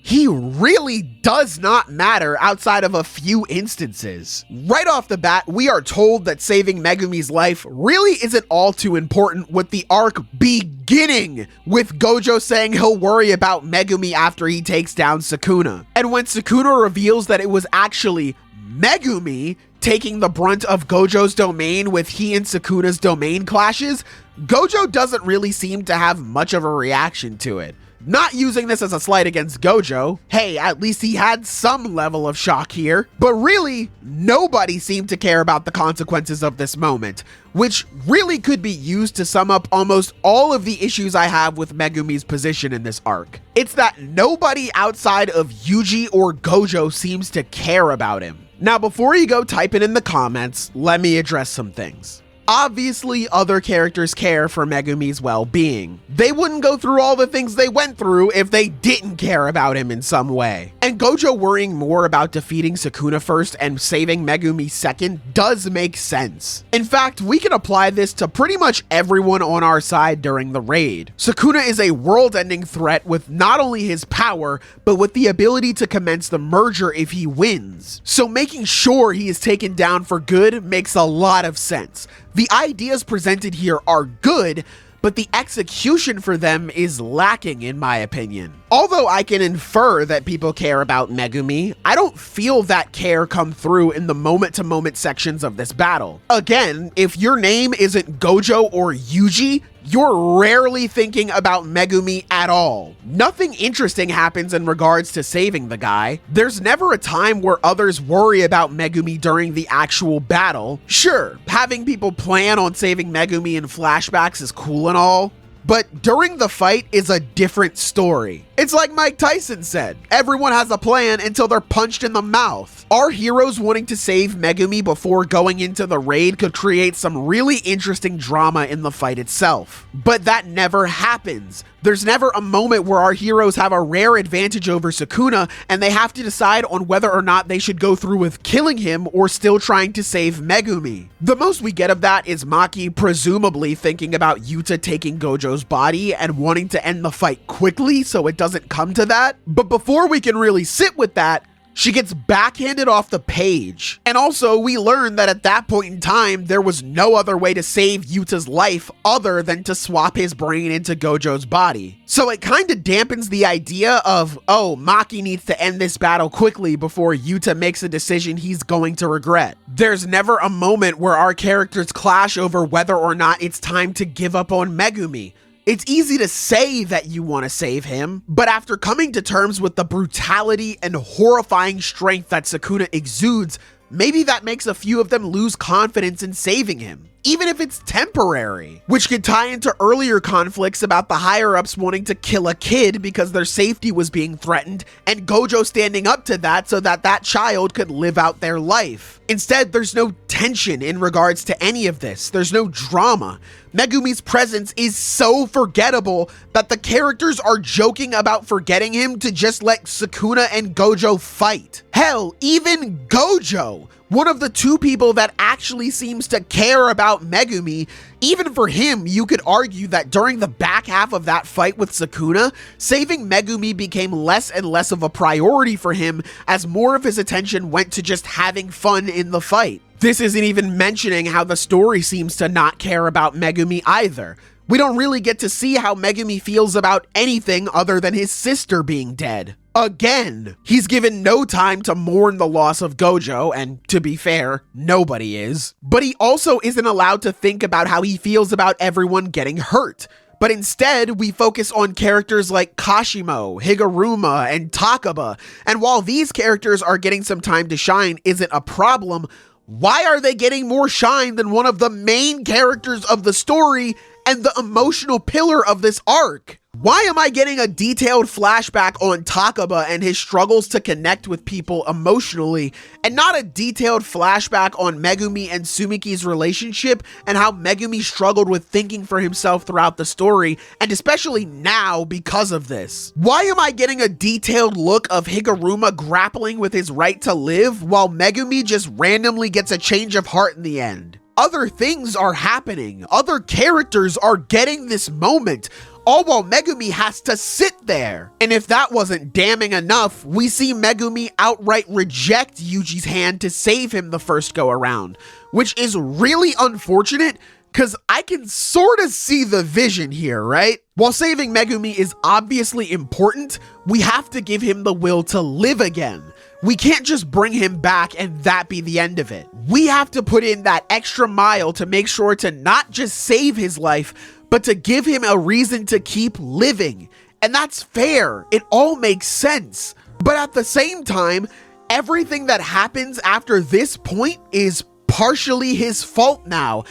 he really does not matter outside of a few instances. Right off the bat, we are told that saving Megumi's life really isn't all too important, with the arc beginning with Gojo saying he'll worry about Megumi after he takes down Sukuna. And when Sukuna reveals that it was actually Megumi taking the brunt of Gojo's domain with he and Sukuna's domain clashes, Gojo doesn't really seem to have much of a reaction to it. Not using this as a slight against Gojo, hey, at least he had some level of shock here, but really, nobody seemed to care about the consequences of this moment, which really could be used to sum up almost all of the issues I have with Megumi's position in this arc. It's that nobody outside of Yuji or Gojo seems to care about him. Now, before you go typing in the comments, let me address some things. Obviously, other characters care for Megumi's well-being. They wouldn't go through all the things they went through if they didn't care about him in some way. And Gojo worrying more about defeating Sukuna first and saving Megumi second does make sense. In fact, we can apply this to pretty much everyone on our side during the raid. Sukuna is a world-ending threat with not only his power, but with the ability to commence the merger if he wins. So making sure he is taken down for good makes a lot of sense. The ideas presented here are good, but the execution for them is lacking in my opinion. Although I can infer that people care about Megumi, I don't feel that care come through in the moment-to-moment sections of this battle. Again, if your name isn't Gojo or Yuji, you're rarely thinking about Megumi at all. Nothing interesting happens in regards to saving the guy. There's never a time where others worry about Megumi during the actual battle. Sure, having people plan on saving Megumi in flashbacks is cool and all, but during the fight is a different story. It's like Mike Tyson said, everyone has a plan until they're punched in the mouth. Our heroes wanting to save Megumi before going into the raid could create some really interesting drama in the fight itself. But that never happens. There's never a moment where our heroes have a rare advantage over Sukuna and they have to decide on whether or not they should go through with killing him or still trying to save Megumi. The most we get of that is Maki presumably thinking about Yuta taking Gojo's body and wanting to end the fight quickly so it doesn't come to that. But before we can really sit with that, she gets backhanded off the page. And also, we learn that at that point in time, there was no other way to save Yuta's life other than to swap his brain into Gojo's body. So it kind of dampens the idea of, oh, Maki needs to end this battle quickly before Yuta makes a decision he's going to regret. There's never a moment where our characters clash over whether or not it's time to give up on Megumi. It's easy to say that you want to save him, but after coming to terms with the brutality and horrifying strength that Sukuna exudes, maybe that makes a few of them lose confidence in saving him, even if it's temporary, which could tie into earlier conflicts about the higher-ups wanting to kill a kid because their safety was being threatened, and Gojo standing up to that so that that child could live out their life. Instead, there's no tension in regards to any of this. There's no drama. Megumi's presence is so forgettable that the characters are joking about forgetting him to just let Sukuna and Gojo fight. Hell, even Gojo, one of the two people that actually seems to care about Megumi, even for him, you could argue that during the back half of that fight with Sukuna, saving Megumi became less and less of a priority for him as more of his attention went to just having fun in the fight. This isn't even mentioning how the story seems to not care about Megumi either. We don't really get to see how Megumi feels about anything other than his sister being dead. Again, he's given no time to mourn the loss of Gojo, and to be fair, nobody is. But he also isn't allowed to think about how he feels about everyone getting hurt. But instead, we focus on characters like Kashimo, Higuruma, and Takaba. And while these characters are getting some time to shine isn't a problem, why are they getting more shine than one of the main characters of the story and the emotional pillar of this arc? Why am I getting a detailed flashback on Takaba and his struggles to connect with people emotionally, and not a detailed flashback on Megumi and Sumiki's relationship and how Megumi struggled with thinking for himself throughout the story, and especially now because of this? Why am I getting a detailed look of Higuruma grappling with his right to live while Megumi just randomly gets a change of heart in the end? Other things are happening. Other characters are getting this moment, all while Megumi has to sit there. And if that wasn't damning enough, we see Megumi outright reject Yuji's hand to save him the first go around, which is really unfortunate because I can sort of see the vision here, right? While saving Megumi is obviously important, we have to give him the will to live again. We can't just bring him back and that be the end of it. We have to put in that extra mile to make sure to not just save his life, but to give him a reason to keep living. And that's fair. It all makes sense. But at the same time, everything that happens after this point is partially his fault now.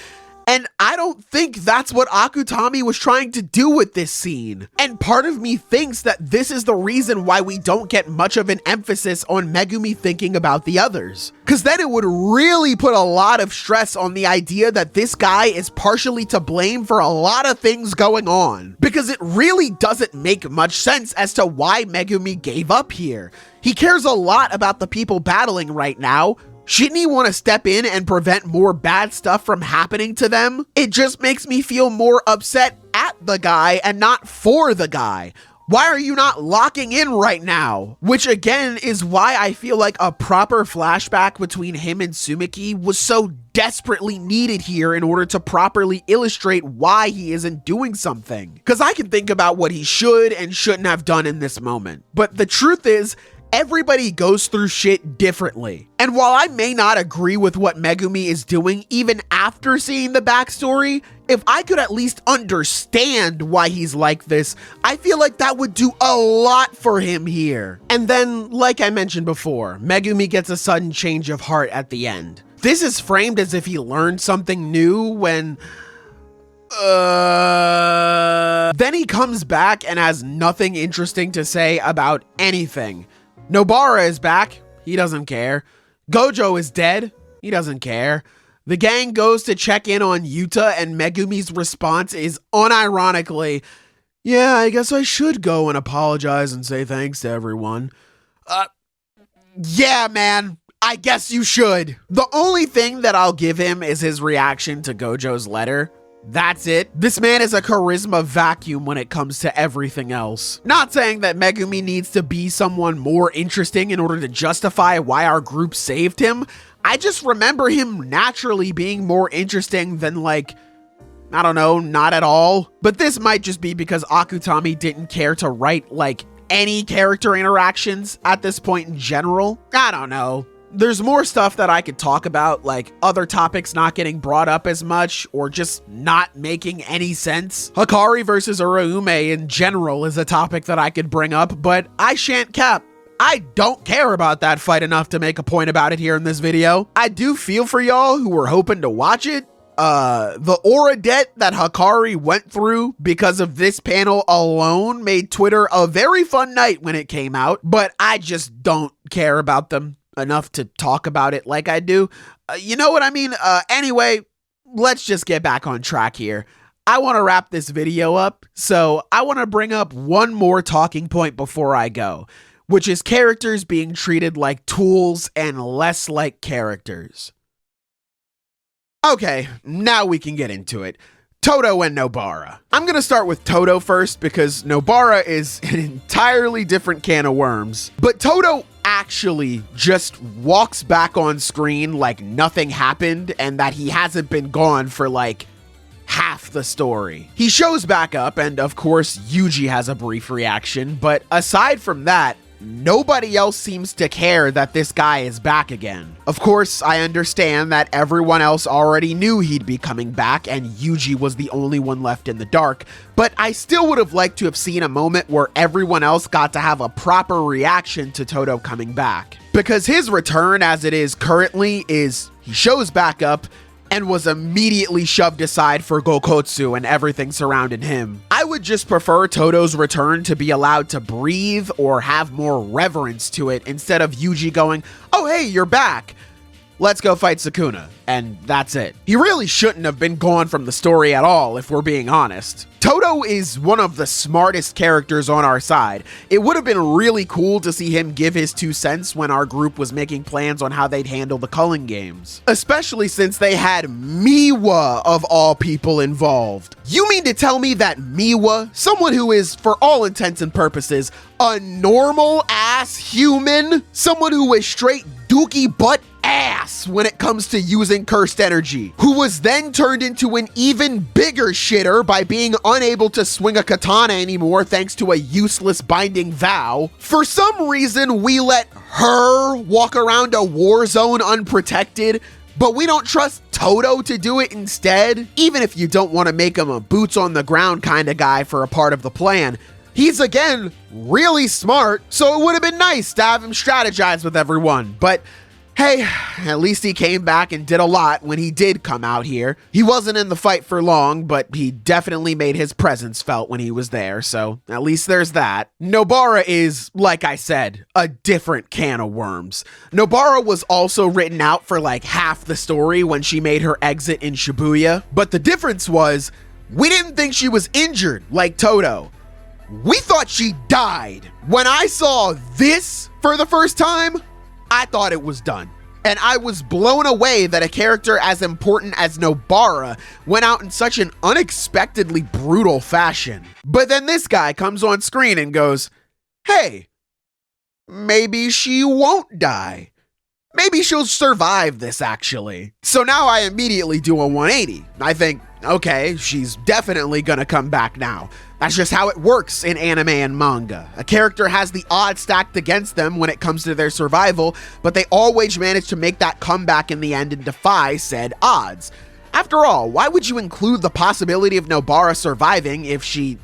And I don't think that's what Akutami was trying to do with this scene. And part of me thinks that this is the reason why we don't get much of an emphasis on Megumi thinking about the others. Because then it would really put a lot of stress on the idea that this guy is partially to blame for a lot of things going on. Because it really doesn't make much sense as to why Megumi gave up here. He cares a lot about the people battling right now. Shouldn't he want to step in and prevent more bad stuff from happening to them? It just makes me feel more upset at the guy and not for the guy. Why are you not locking in right now? Which again is why I feel like a proper flashback between him and Sumiki was so desperately needed here in order to properly illustrate why he isn't doing something. Because I can think about what he should and shouldn't have done in this moment. But the truth is, everybody goes through shit differently. And while I may not agree with what Megumi is doing even after seeing the backstory, if I could at least understand why he's like this, I feel like that would do a lot for him here. And then, like I mentioned before, Megumi gets a sudden change of heart at the end. This is framed as if he learned something new when... Then he comes back and has nothing interesting to say about anything. Nobara is back. He doesn't care. Gojo is dead. He doesn't care. The gang goes to check in on Yuta, and Megumi's response is unironically, yeah, I guess I should go and apologize and say thanks to everyone. Yeah, man, I guess you should. The only thing that I'll give him is his reaction to Gojo's letter. That's it. This man is a charisma vacuum when it comes to everything else. Not saying that Megumi needs to be someone more interesting in order to justify why our group saved him. I just remember him naturally being more interesting than, like, I don't know, not at all. But this might just be because Akutami didn't care to write, like, any character interactions at this point in general. I don't know. There's more stuff that I could talk about, like other topics not getting brought up as much or just not making any sense. Hikari versus Uraume in general is a topic that I could bring up, but I shan't cap. I don't care about that fight enough to make a point about it here in this video. I do feel for y'all who were hoping to watch it. The aura debt that Hikari went through because of this panel alone made Twitter a very fun night when it came out, but I just don't care about them enough to talk about it like I do. You know what I mean? Anyway, let's just get back on track here. I want to wrap this video up, so I want to bring up one more talking point before I go, which is characters being treated like tools and less like characters. Okay, now we can get into it. Todo and Nobara. I'm gonna start with Todo first because Nobara is an entirely different can of worms. But Todo actually just walks back on screen like nothing happened and that he hasn't been gone for like half the story. He shows back up and of course Yuji has a brief reaction, but aside from that, nobody else seems to care that this guy is back again. Of course, I understand that everyone else already knew he'd be coming back and Yuji was the only one left in the dark, but I still would have liked to have seen a moment where everyone else got to have a proper reaction to Todo coming back. Because his return as it is currently is he shows back up and was immediately shoved aside for Okkotsu and everything surrounding him. I would just prefer Todo's return to be allowed to breathe or have more reverence to it instead of Yuji going, oh hey, you're back. Let's go fight Sukuna. And that's it. He really shouldn't have been gone from the story at all, if we're being honest. Todo is one of the smartest characters on our side. It would have been really cool to see him give his 2 cents when our group was making plans on how they'd handle the culling games. Especially since they had Miwa of all people involved. You mean to tell me that Miwa, someone who is, for all intents and purposes, a normal ass human, someone who is straight dookie butt ass when it comes to using cursed energy, who was then turned into an even bigger shitter by being unable to swing a katana anymore thanks to a useless binding vow. For some reason, we let her walk around a war zone unprotected, but we don't trust Todo to do it instead. Even if you don't want to make him a boots on the ground kind of guy for a part of the plan, he's again really smart, so it would have been nice to have him strategize with everyone. But hey, at least he came back and did a lot when he did come out here. He wasn't in the fight for long, but he definitely made his presence felt when he was there, so at least there's that. Nobara is, like I said, a different can of worms. Nobara was also written out for like half the story when she made her exit in Shibuya, but the difference was we didn't think she was injured like Todo. We thought she died. When I saw this for the first time, I thought it was done. And I was blown away that a character as important as Nobara went out in such an unexpectedly brutal fashion. But then this guy comes on screen and goes, hey, maybe she won't die. Maybe she'll survive this, actually. So now I immediately do a 180. I think, okay, she's definitely gonna come back now. That's just how it works in anime and manga. A character has the odds stacked against them when it comes to their survival, but they always manage to make that comeback in the end and defy said odds. After all, why would you include the possibility of Nobara surviving if she,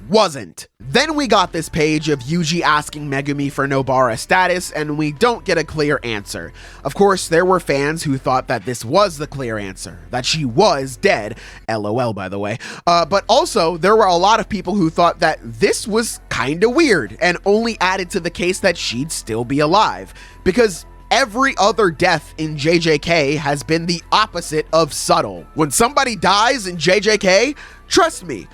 wasn't? Then we got this page of Yuji asking Megumi for Nobara's status, and we don't get a clear answer. Of course, there were fans who thought that this was the clear answer, that she was dead, LOL by the way, but also there were a lot of people who thought that this was kinda weird and only added to the case that she'd still be alive, because every other death in JJK has been the opposite of subtle. When somebody dies in JJK, trust me,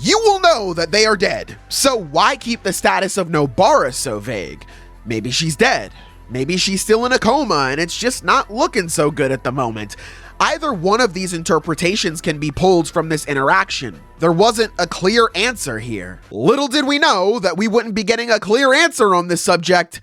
you will know that they are dead. So why keep the status of Nobara so vague? Maybe she's dead. Maybe she's still in a coma and it's just not looking so good at the moment. Either one of these interpretations can be pulled from this interaction. There wasn't a clear answer here. Little did we know that we wouldn't be getting a clear answer on this subject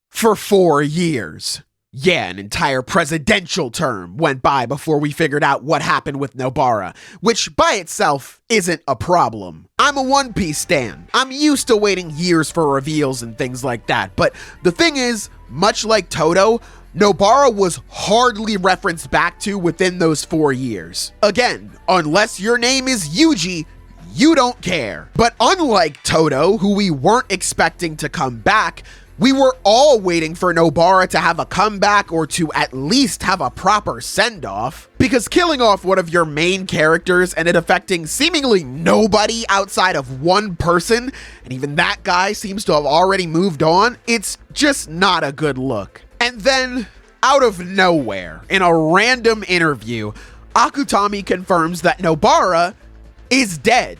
for 4 years. Yeah, an entire presidential term went by before we figured out what happened with Nobara, which by itself isn't a problem. I'm a One Piece stan. I'm used to waiting years for reveals and things like that, but the thing is, much like Todo, Nobara was hardly referenced back to within those 4 years. Again, unless your name is Yuji, you don't care. But unlike Todo, who we weren't expecting to come back, we were all waiting for Nobara to have a comeback or to at least have a proper send-off. Because killing off one of your main characters and it affecting seemingly nobody outside of one person, and even that guy seems to have already moved on, it's just not a good look. And then, out of nowhere, in a random interview, Akutami confirms that Nobara is dead.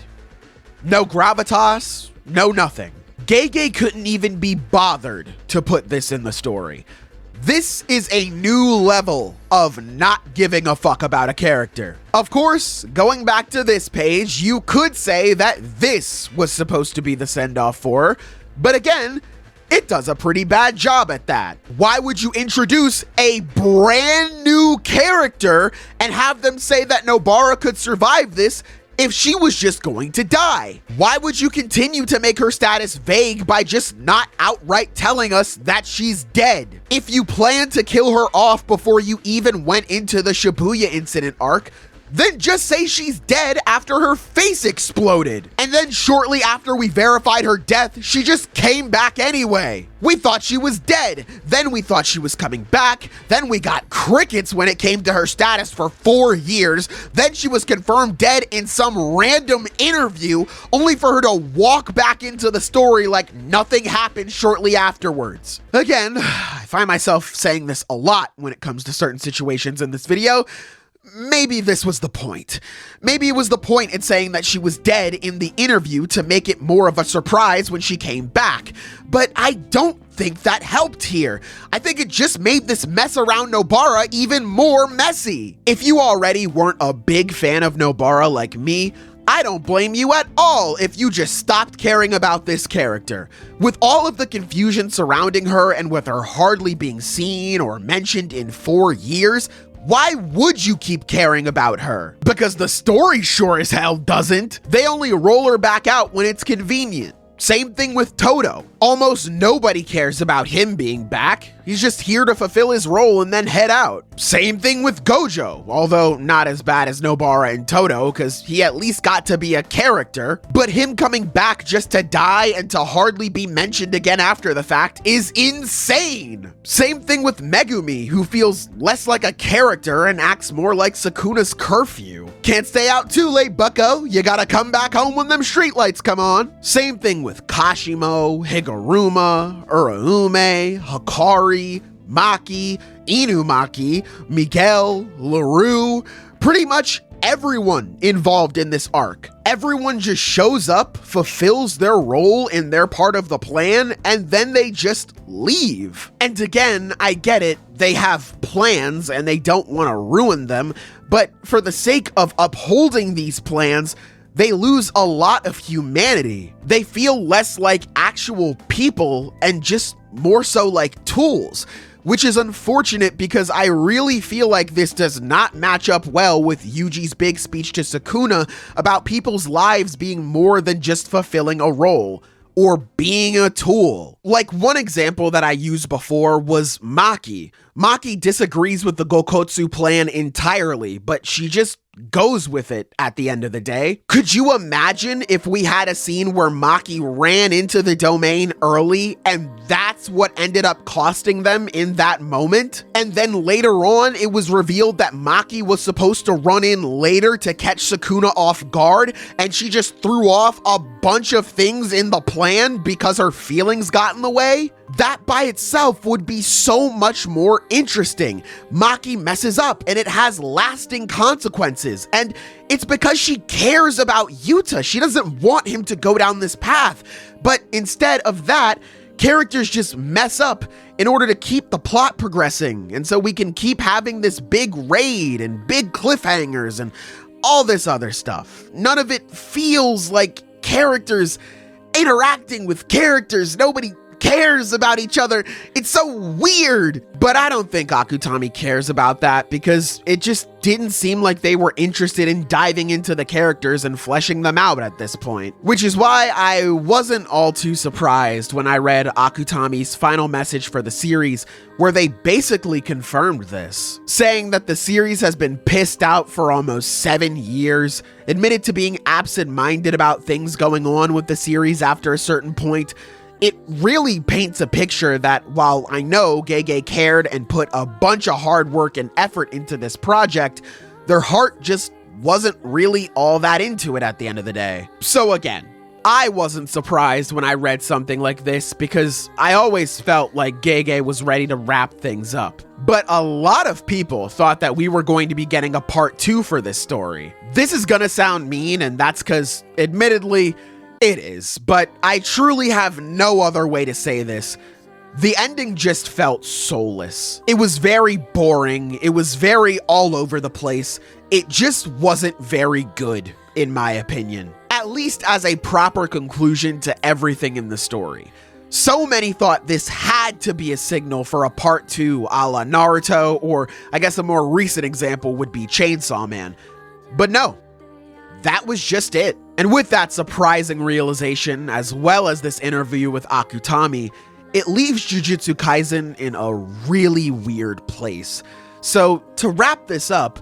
No gravitas, no nothing. Gege couldn't even be bothered to put this in the story. This is a new level of not giving a fuck about a character. Of course, going back to this page, you could say that this was supposed to be the send-off for her, but again, it does a pretty bad job at that. Why would you introduce a brand new character and have them say that Nobara could survive this if she was just going to die? Why would you continue to make her status vague by just not outright telling us that she's dead? If you plan to kill her off before you even went into the Shibuya incident arc, then just say she's dead after her face exploded. And then shortly after we verified her death, she just came back anyway. We thought she was dead, then we thought she was coming back, then we got crickets when it came to her status for 4 years, then she was confirmed dead in some random interview, only for her to walk back into the story like nothing happened shortly afterwards. Again, I find myself saying this a lot when it comes to certain situations in this video. Maybe this was the point. Maybe it was the point in saying that she was dead in the interview to make it more of a surprise when she came back. But I don't think that helped here. I think it just made this mess around Nobara even more messy. If you already weren't a big fan of Nobara like me, I don't blame you at all if you just stopped caring about this character. With all of the confusion surrounding her and with her hardly being seen or mentioned in 4 years, why would you keep caring about her? Because the story sure as hell doesn't. They only roll her back out when it's convenient. Same thing with Todo. Almost nobody cares about him being back. He's just here to fulfill his role and then head out. Same thing with Gojo, although not as bad as Nobara and Todo, because he at least got to be a character. But him coming back just to die and to hardly be mentioned again after the fact is insane. Same thing with Megumi, who feels less like a character and acts more like Sukuna's curfew. Can't stay out too late, bucko. You gotta come back home when them streetlights come on. Same thing with Kashimo, Higuruma, Uraume, Hikari, Maki, Inumaki, Miguel, LaRue. Pretty much everyone involved in this arc. Everyone just shows up, fulfills their role in their part of the plan, and then they just leave. And again, I get it, they have plans and they don't want to ruin them, but for the sake of upholding these plans, they lose a lot of humanity. They feel less like actual people and just more so like tools, which is unfortunate because I really feel like this does not match up well with Yuji's big speech to Sukuna about people's lives being more than just fulfilling a role or being a tool. Like, one example that I used before was Maki. Maki disagrees with the Okkotsu plan entirely, but she just goes with it at the end of the day. Could you imagine if we had a scene where Maki ran into the domain early and that's what ended up costing them in that moment? And then later on, it was revealed that Maki was supposed to run in later to catch Sukuna off guard, and she just threw off a bunch of things in the plan because her feelings got in the way? That by itself would be so much more interesting. Maki messes up and it has lasting consequences, and it's because she cares about Yuta. She doesn't want him to go down this path, but instead of that, characters just mess up in order to keep the plot progressing, and so we can keep having this big raid and big cliffhangers and all this other stuff. None of it feels like characters interacting with characters. Nobody cares about each other. It's so weird. But I don't think Akutami cares about that because it just didn't seem like they were interested in diving into the characters and fleshing them out at this point. Which is why I wasn't all too surprised when I read Akutami's final message for the series, where they basically confirmed this, saying that the series has been pissed out for almost 7 years, admitted to being absent-minded about things going on with the series after a certain point. It really paints a picture that while I know Gege cared and put a bunch of hard work and effort into this project, their heart just wasn't really all that into it at the end of the day. So again, I wasn't surprised when I read something like this because I always felt like Gege was ready to wrap things up. But a lot of people thought that we were going to be getting a part 2 for this story. This is gonna sound mean, and that's because, admittedly, it is, but I truly have no other way to say this. The ending just felt soulless. It was very boring. It was very all over the place. It just wasn't very good, in my opinion. At least as a proper conclusion to everything in the story. So many thought this had to be a signal for a part 2 a la Naruto, or I guess a more recent example would be Chainsaw Man. But no. That was just it. And with that surprising realization, as well as this interview with Akutami, it leaves Jujutsu Kaisen in a really weird place. So to wrap this up,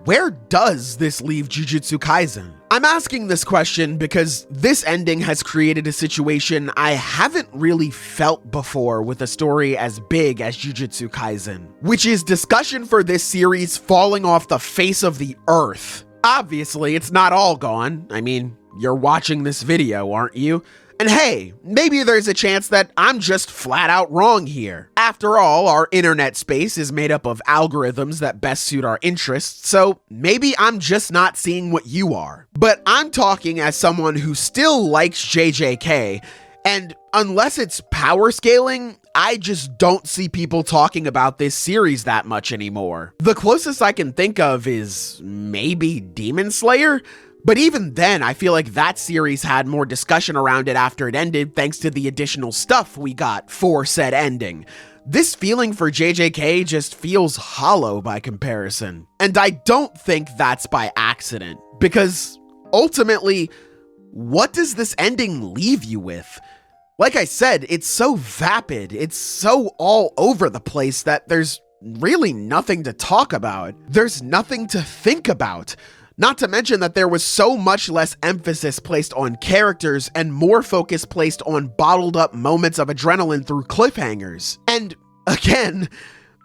where does this leave Jujutsu Kaisen? I'm asking this question because this ending has created a situation I haven't really felt before with a story as big as Jujutsu Kaisen, which is discussion for this series falling off the face of the earth. Obviously, it's not all gone. I mean, you're watching this video, aren't you? And hey, maybe there's a chance that I'm just flat out wrong here. After all, our internet space is made up of algorithms that best suit our interests, so maybe I'm just not seeing what you are. But I'm talking as someone who still likes JJK, and unless it's power scaling, I just don't see people talking about this series that much anymore. The closest I can think of is maybe Demon Slayer, but even then, I feel like that series had more discussion around it after it ended thanks to the additional stuff we got for said ending. This feeling for JJK just feels hollow by comparison. And I don't think that's by accident, because ultimately, what does this ending leave you with? Like I said, it's so vapid, it's so all over the place that there's really nothing to talk about. There's nothing to think about. Not to mention that there was so much less emphasis placed on characters and more focus placed on bottled up moments of adrenaline through cliffhangers. And again,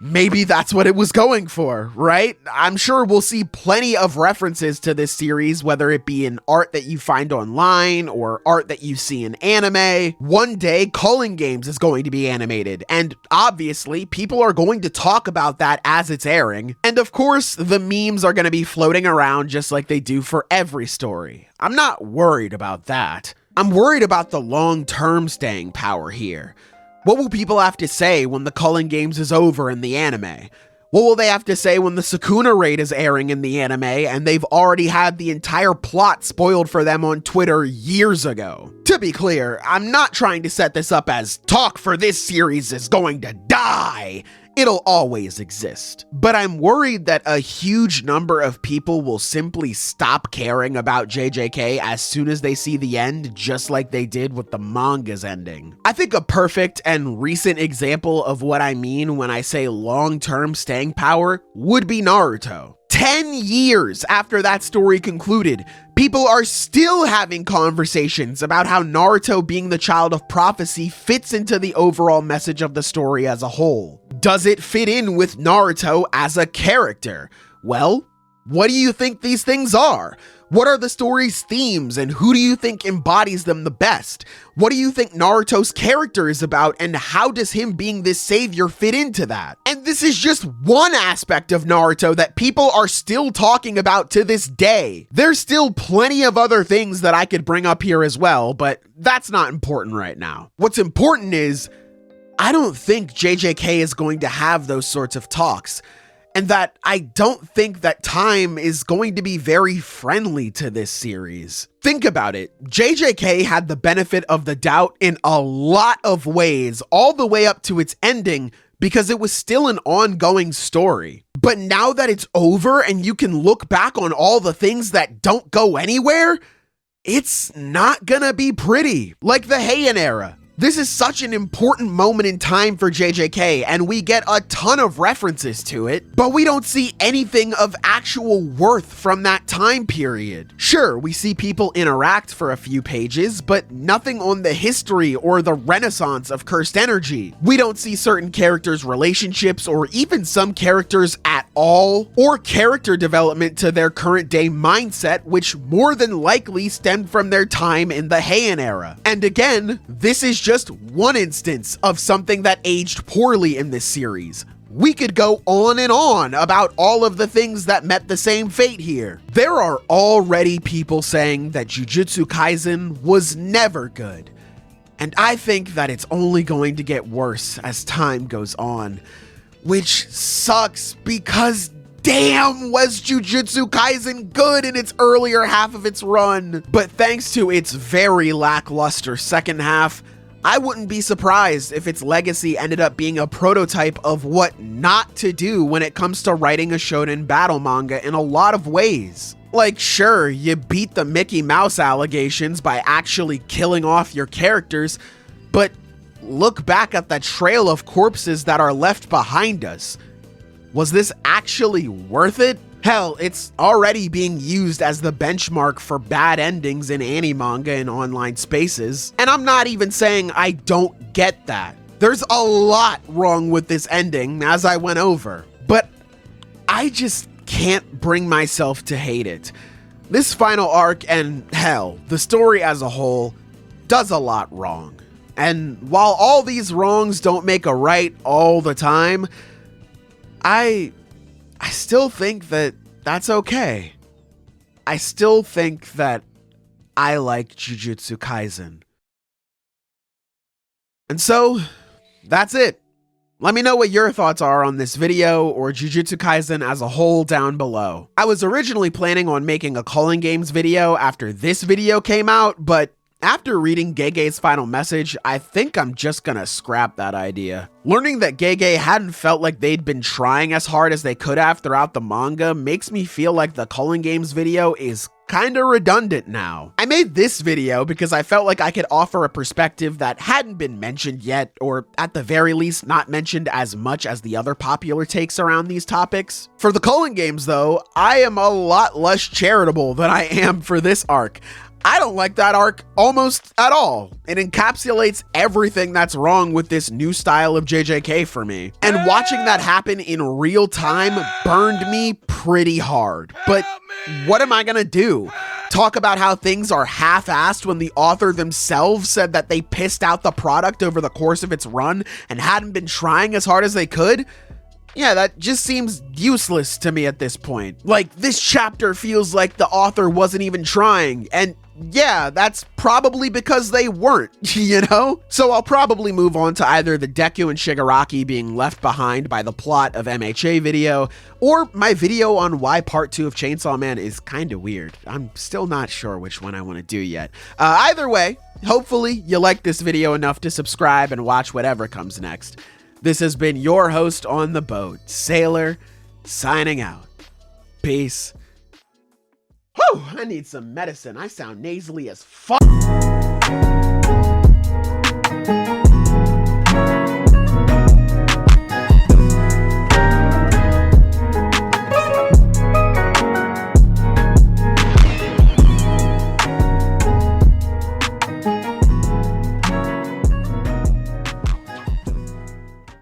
maybe that's what it was going for, right? I'm sure we'll see plenty of references to this series, whether it be in art that you find online or art that you see in anime. One day, Culling Games is going to be animated, and obviously, people are going to talk about that as it's airing. And of course, the memes are going to be floating around just like they do for every story. I'm not worried about that. I'm worried about the long-term staying power here. What will people have to say when the Culling Games is over in the anime? What will they have to say when the Sukuna raid is airing in the anime and they've already had the entire plot spoiled for them on Twitter years ago? To be clear, I'm not trying to set this up as talk for this series is going to die. It'll always exist. But I'm worried that a huge number of people will simply stop caring about JJK as soon as they see the end, just like they did with the manga's ending. I think a perfect and recent example of what I mean when I say long-term staying power would be Naruto. 10 years after that story concluded, people are still having conversations about how Naruto being the child of prophecy fits into the overall message of the story as a whole. Does it fit in with Naruto as a character? Well, what do you think these things are? What are the story's themes and who do you think embodies them the best? What do you think Naruto's character is about and how does him being this savior fit into that? And this is just one aspect of Naruto that people are still talking about to this day. There's still plenty of other things that I could bring up here as well, but that's not important right now. What's important is, I don't think JJK is going to have those sorts of talks. And that I don't think that time is going to be very friendly to this series. Think about it. JJK had the benefit of the doubt in a lot of ways, all the way up to its ending, because it was still an ongoing story. But now that it's over and you can look back on all the things that don't go anywhere, it's not gonna be pretty. Like the Heian era. This is such an important moment in time for JJK, and we get a ton of references to it, but we don't see anything of actual worth from that time period. Sure, we see people interact for a few pages, but nothing on the history or the renaissance of cursed energy. We don't see certain characters' relationships or even some characters at all, or character development to their current day mindset, which more than likely stemmed from their time in the Heian era. And again, this is just one instance of something that aged poorly in this series. We could go on and on about all of the things that met the same fate here. There are already people saying that Jujutsu Kaisen was never good. And I think that it's only going to get worse as time goes on, which sucks because damn, was Jujutsu Kaisen good in its earlier half of its run. But thanks to its very lackluster second half, I wouldn't be surprised if its legacy ended up being a prototype of what not to do when it comes to writing a shonen battle manga in a lot of ways. Like, sure, you beat the Mickey Mouse allegations by actually killing off your characters, but look back at the trail of corpses that are left behind us. Was this actually worth it? Hell, it's already being used as the benchmark for bad endings in anime-manga and online spaces. And I'm not even saying I don't get that. There's a lot wrong with this ending, as I went over. But I just can't bring myself to hate it. This final arc, and hell, the story as a whole, does a lot wrong. And while all these wrongs don't make a right all the time, I still think that that's okay. I still think that I like Jujutsu Kaisen. And so, that's it. Let me know what your thoughts are on this video or Jujutsu Kaisen as a whole down below. I was originally planning on making a Culling Games video after this video came out, but after reading Gege's final message, I think I'm just gonna scrap that idea. Learning that Gege hadn't felt like they'd been trying as hard as they could have throughout the manga makes me feel like the Culling Games video is kinda redundant now. I made this video because I felt like I could offer a perspective that hadn't been mentioned yet, or at the very least not mentioned as much as the other popular takes around these topics. For the Culling Games though, I am a lot less charitable than I am for this arc. I don't like that arc almost at all. It encapsulates everything that's wrong with this new style of JJK for me. And watching that happen in real time burned me pretty hard. But what am I gonna do? Talk about how things are half-assed when the author themselves said that they pissed out the product over the course of its run and hadn't been trying as hard as they could? Yeah, that just seems useless to me at this point. Like, this chapter feels like the author wasn't even trying, and yeah, that's probably because they weren't, you know? So I'll probably move on to either the Deku and Shigaraki being left behind by the plot of MHA video, or my video on why part 2 of Chainsaw Man is kinda weird. I'm still not sure which one I want to do yet. Either way, hopefully you like this video enough to subscribe and watch whatever comes next. This has been your host on the boat, Sailor, signing out. Peace. Whew, I need some medicine. I sound nasally as fuck.